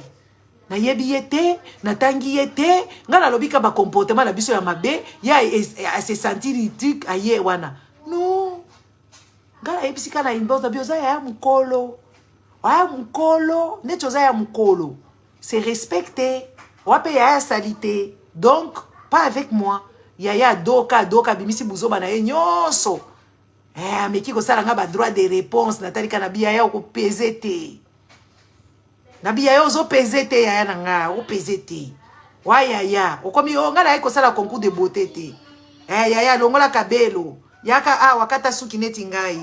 na yebi yete na tangi yete ngana lobika ba comportement na biso ya mabe ya se sentir ridicule aye wana non ngana ebisika na inbox bioza ya mukolo aya mukolo neto za ya mukolo c'est respecté wape ya salité donc pas avec moi yaya doka bimisi buzoba na ye nyonso ameki kosala nga ba droit de réponse natalika na biya ya ko pesete na biya yo zo pesete yaya na nga o pesete wa yaya okomi nga na kosala concours de beauté te yaya longola kabelo yaka wakata suki neti ngai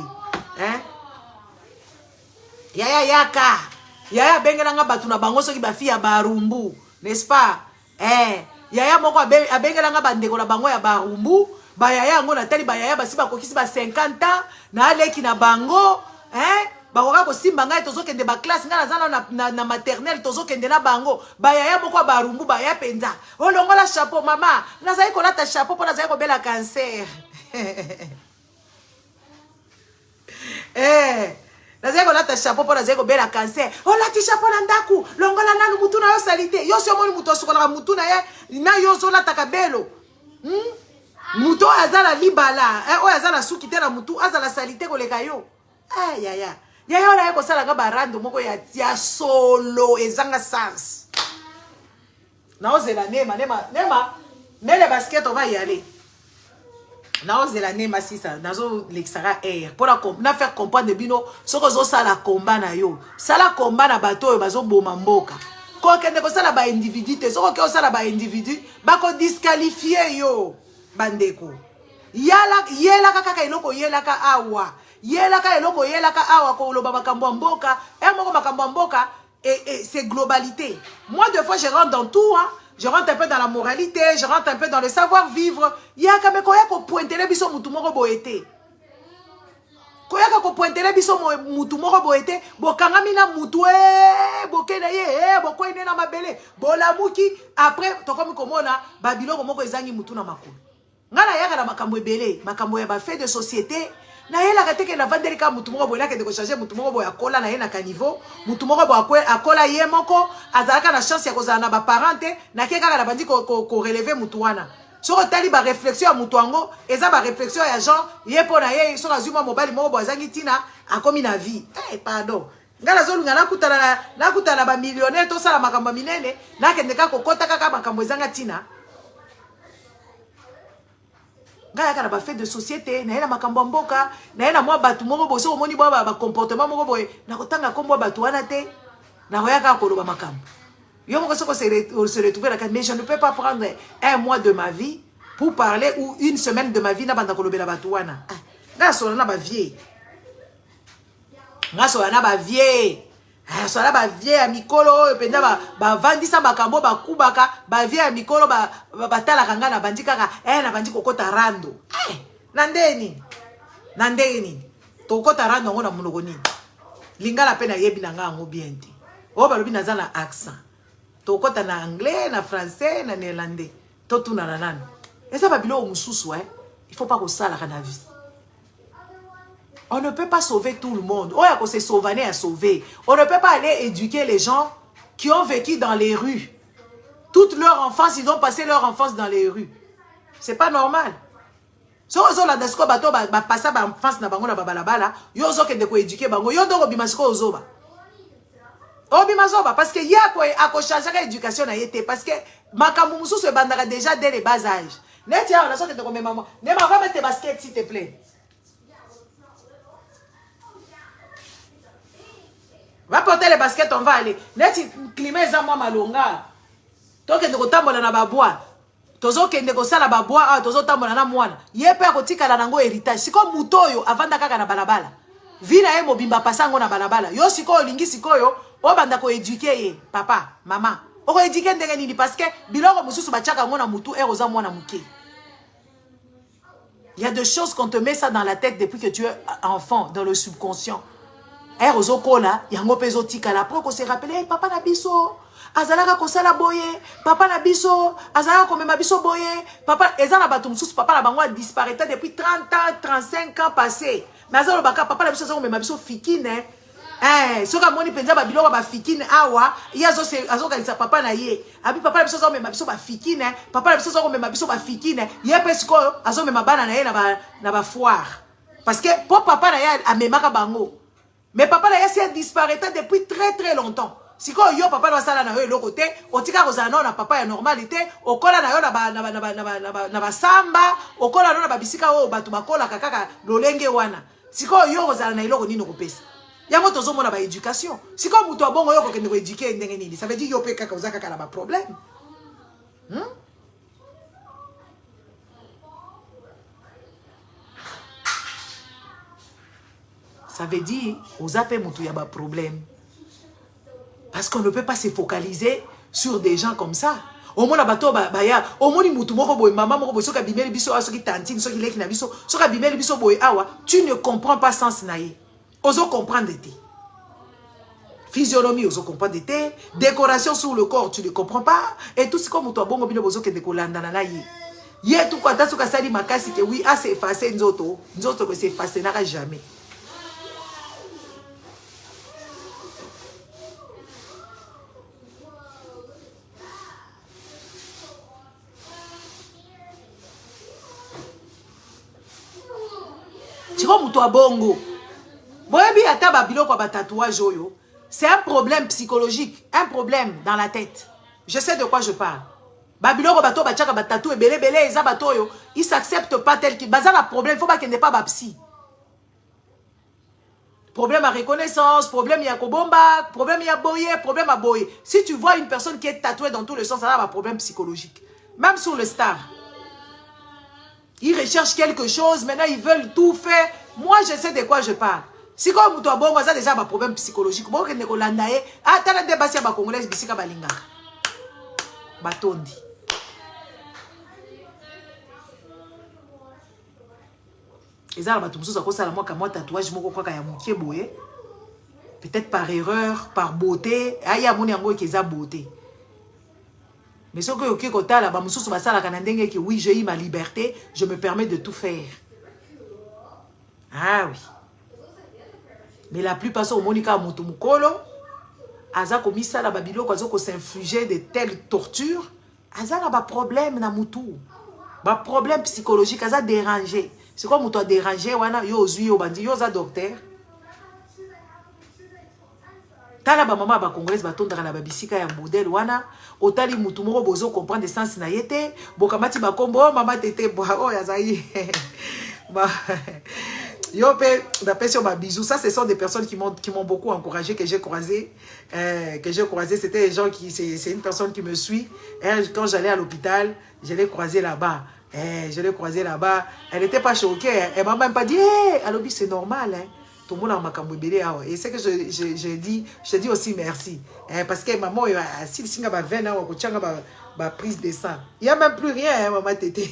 yaya bengela nga batu na bango soki ba fille ya barumbu n'est-ce pas yaya moko abengela nga bandeko na bango ya barumbu ba yaya ngo na tali ba yaya basi bakokisi ba 50 ans na aleki na bango bakoka kosimba ngai tozokende ba classe nga nazana na maternelle tozokende na bango ba yaya moko barumbu ba ya penza olongola chapeau mama nazali kolata chapeau po nazali kobela cancer nazali kolata chapeau po nazali kobela cancer olati chapeau na ndaku longola nanu mutu na yo salite yo si omoni mutu osokolaka mutu na ye na yo ozolataka belo mutu azala libala oyo azala suki te na mutu azala salite koleka yo yaya oyo naye kosalaka barando moko ya solo ezanga sens naozela nema mele basket on va y aller naozela nema sisa nazolekisaka air mpona na faire comprendre bino soki ozosala komba na yo sala komba na bato oyo bazoboma mboka kokende kosala baindividu te soki oke osala baindividu bakodisqualifie yo bandeko yelaka kaka eloko yelaka awa yelaka eloko yelaka awa koloba makambo ya mboka moko makambo ya mboka c'est globalité. Moi des fois je rentre dans tout je rentre un peu dans la moralité, je rentre un peu dans le savoir-vivre. Yaka me koya ko pointele biso mutu moko boete. Koyaka ko pointele biso mutu moko boete, bokanga mina mutu bokena ye bokoine na mabele. Bolamuki après to comme komona babiloko moko ezangi mutu na makolo. Ngana yaka na makambo ebele, makambo ya ba fait de société. Na yela kateke na vandelika mutu moko boyaka de ko changer mutu moko boya kola na ye na kanivo mutu moko boya akola ye moko azalaka na chance ya kozala na ba parente na ke kaka na bandi ko relever mutu wana soko tali ba réflexion ya mutu ango eza ba réflexion ya genre ye pona ye soko azuma mobali moko boya zangi tina akomi na vie pardon ngala zolunga nakutana ba millionnaire to sala makambo minene na kende ka kokota kaka makambo ezanga tina ngaya kana ba fait de société na yena makambo mboka na yena mwa batu moko bo so omoni ba comportement moko boye na kotanga kombo batu wana te na hoyaka koloba makambo yo moko soko se retrouver la mais je ne peux pas prendre un mois de ma vie pour parler ou une semaine de ma vie na banda kolobela batu wana nga so na ba vie sola ba vie ya mikolo penda ba vandisa makambo ba kubaka ba vie ya mikolo batala kanga na bandi kaka na bandi kokota rando nandeni to kokota rando ngona munoko nini lingala pena yebi na nga ngo bien te o ba lobi naza na accent to kokota na anglais na français na néerlandais to tuna na nani esa ba bilo mususu il faut pas ko sala kana vie. On ne peut pas sauver tout le monde. On ne peut pas aller éduquer les gens qui ont vécu dans les rues. Toute leur enfance, ils ont passé leur enfance dans les rues. C'est pas normal. Si on a des gens qui passent leur enfance dans les balabala, ils ont éduqué bango. Ils ont bimasiko ozoba. Obimazoba parce que y a changer l'éducation na yete parce que makambu musu se bandara déjà dès les bas âges. Net ya on a sorti de comme maman. Ne va pas mettre basket s'il te plaît. Va porter les baskets, on va aller. Neti climat za moi malonga. Toke ndeko tambola na babwa. Tozo ke ndeko sala babwa, tozo tambola na mwana. Yepe akotika la nango héritage. Siko mutoyo avanda kaka na balabala. Vina ye mobimba pasango na balabala. Yo siko lingi sikoyo, o banda ko éduquer ye, papa, maman. O ko éduquer ndenge nini parce que biloko mususu bachaka ngona mutu eroza mwana muke. Il y a des choses qu'on te met ça dans la tête depuis que tu es enfant, dans le subconscient. Rozokola, yango pezo tikala pour qu'on se rappelle papa na biso azalaka kosala boye papa na biso azalaka komema biso boye papa ezana batum sous papa na bango a disparu depuis 30 ans 35 ans passés mais azalo baka papa na biso azako mema biso fikine soka moni penza ba biloko ba fikine awa yazo kanisa papa na ye abi papa na biso zo mema biso ba fikine papa na biso zo mema biso ba fikine ye pesiko azo mema bana na ye na ba foire parce que pour papa na ye amemaka bango mais papa na ye s'est disparu depuis très très longtemps siko yo papa na sala na yo eloko te otika kozala na papa ya normalité okola na yo na ba samba okola na ba bisika o batu bakola kaka lolenge wana siko yo kozala na eloko nini kopesa yango tozomona ba éducation siko mutu abongo yo kokende ko éduquer ndenge nini ça veut dire yo pe kaka ozaka kala ba problème ça veut dire ozape mutu ya ba problème parce qu'on ne peut pas se focaliser sur des gens comme ça. Au moins, baya, au moins, maman, tu ne comprends pas sens naïe. Oso comprendre de te. Physionomie, oso comprendre de te. Décoration sur le corps, tu ne comprends pas. Et tout ce comme toi, bon, mobile, oso que décolanda na naïe. Hier, tout quoi, t'as ce que ça dit, ma casse, que oui, ah, c'est effacé, nous autres que c'est effacé, n'aura jamais. Bongo. C'est un problème psychologique, un problème dans la tête. Je sais de quoi je parle. Ils s'acceptent pas tel qu'ils. Un problème, il faut pas qu'il n'y ait pas psy. Problème à reconnaissance, problème à kobomba, problème à boyer, problème à boyer. Si tu vois une personne qui est tatouée dans tous les sens, ça a un problème psychologique. Même sur le star. Ils recherchent quelque chose, maintenant ils veulent tout faire. Moi, je sais de quoi je parle. Si comme toi, bon, ça déjà un problème psychologique. Bon, que ne kolandaye, ah, t'as le débat sur la Congolaise, bisika balinga. Batondi. Et ça, tatouage, peut-être par erreur, par beauté. Ah, il y a mon yango qui est beauté. Mais ce que oui, j'ai eu ma liberté, je me permets de tout faire. Ah oui. Mais la plupart sont au Monica Mutumukolo, Aza komisa la babilo ko s'infliger de telles tortures, Aza na ba problème na mutu. Ba problème psychologique, Aza dérangé. C'est quoi mutu dérangé wana yo ozui yo bandi yo za docteur. Tala ba mama ba congolaise ba tondaka na ba bisika ya modèle wana, otali mutu moko bozo comprendre sens na yete, bokamati ba kombo mama tete boa oh yazai. Ba yo pe d'après sur ma bisou, ça ce sont des personnes qui m'ont beaucoup encouragé, que j'ai croisé c'était des gens qui c'est une personne qui me suit. Quand j'allais à l'hôpital, je l'ai croisée là-bas. Je l'ai croisée là-bas, elle n'était pas choquée, elle m'a même pas dit à l'hôpital c'est normal hein. Tout le monde a makambo belé et c'est que je dis aussi merci parce que maman si singa ba veine wa kochanga ba prise de sang. Il y a même plus rien hein, maman tété.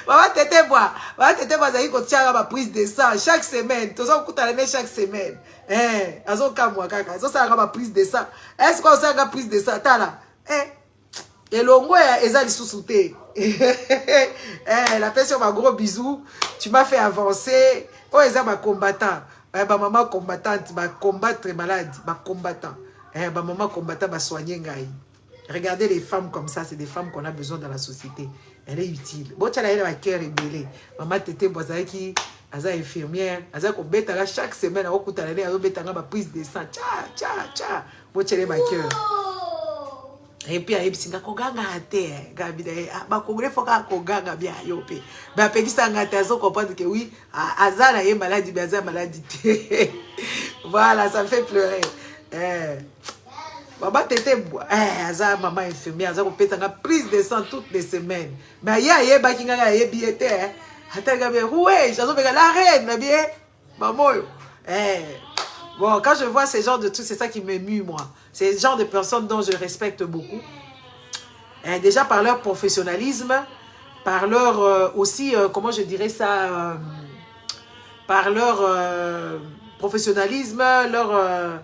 Maman tété bazaki kochanga ba prise de sang chaque semaine. Tozo kutalane chaque semaine. Azo kamwa kaka. Azo sanga ba prise de sang. Est-ce qu'on sanga prise de sang tala? Et l'ongo eza lisusu te. La personne m'a gros bisous. Tu m'as fait avancer. Oh, ils ont ma combattant. Ma maman combattante, ma combattre malade, ma combattant. Ma maman combattant, ma soigner ngai. Regardez les femmes comme ça, c'est des femmes qu'on a besoin dans la société. Elle est utile. Bon, tu as la cœur ébélé. Maman Tété Boazaki, elle est infirmière. Elle est chaque semaine, elle est ma prise de sang. Tcha. Bon, tu as ma cœur. Et puis il singa koganga ate gabida ba congolais foka koganga bien yope ba pekisa ngate azo comprendre que oui azala ye maladie bien azala maladie. Voilà, ça me fait pleurer. Maman tété azala maman infirmière azala ko petanga prise de sang toutes les semaines. Mais ya ba kinga ye biete ata gabe ouais j'azo bega la reine bien maman. Bon, quand je vois ces genres de trucs, c'est ça qui m'émue, moi. C'est le genre de personnes dont je respecte beaucoup. Déjà par leur professionnalisme, par leur aussi, comment je dirais ça, par leur professionnalisme, leur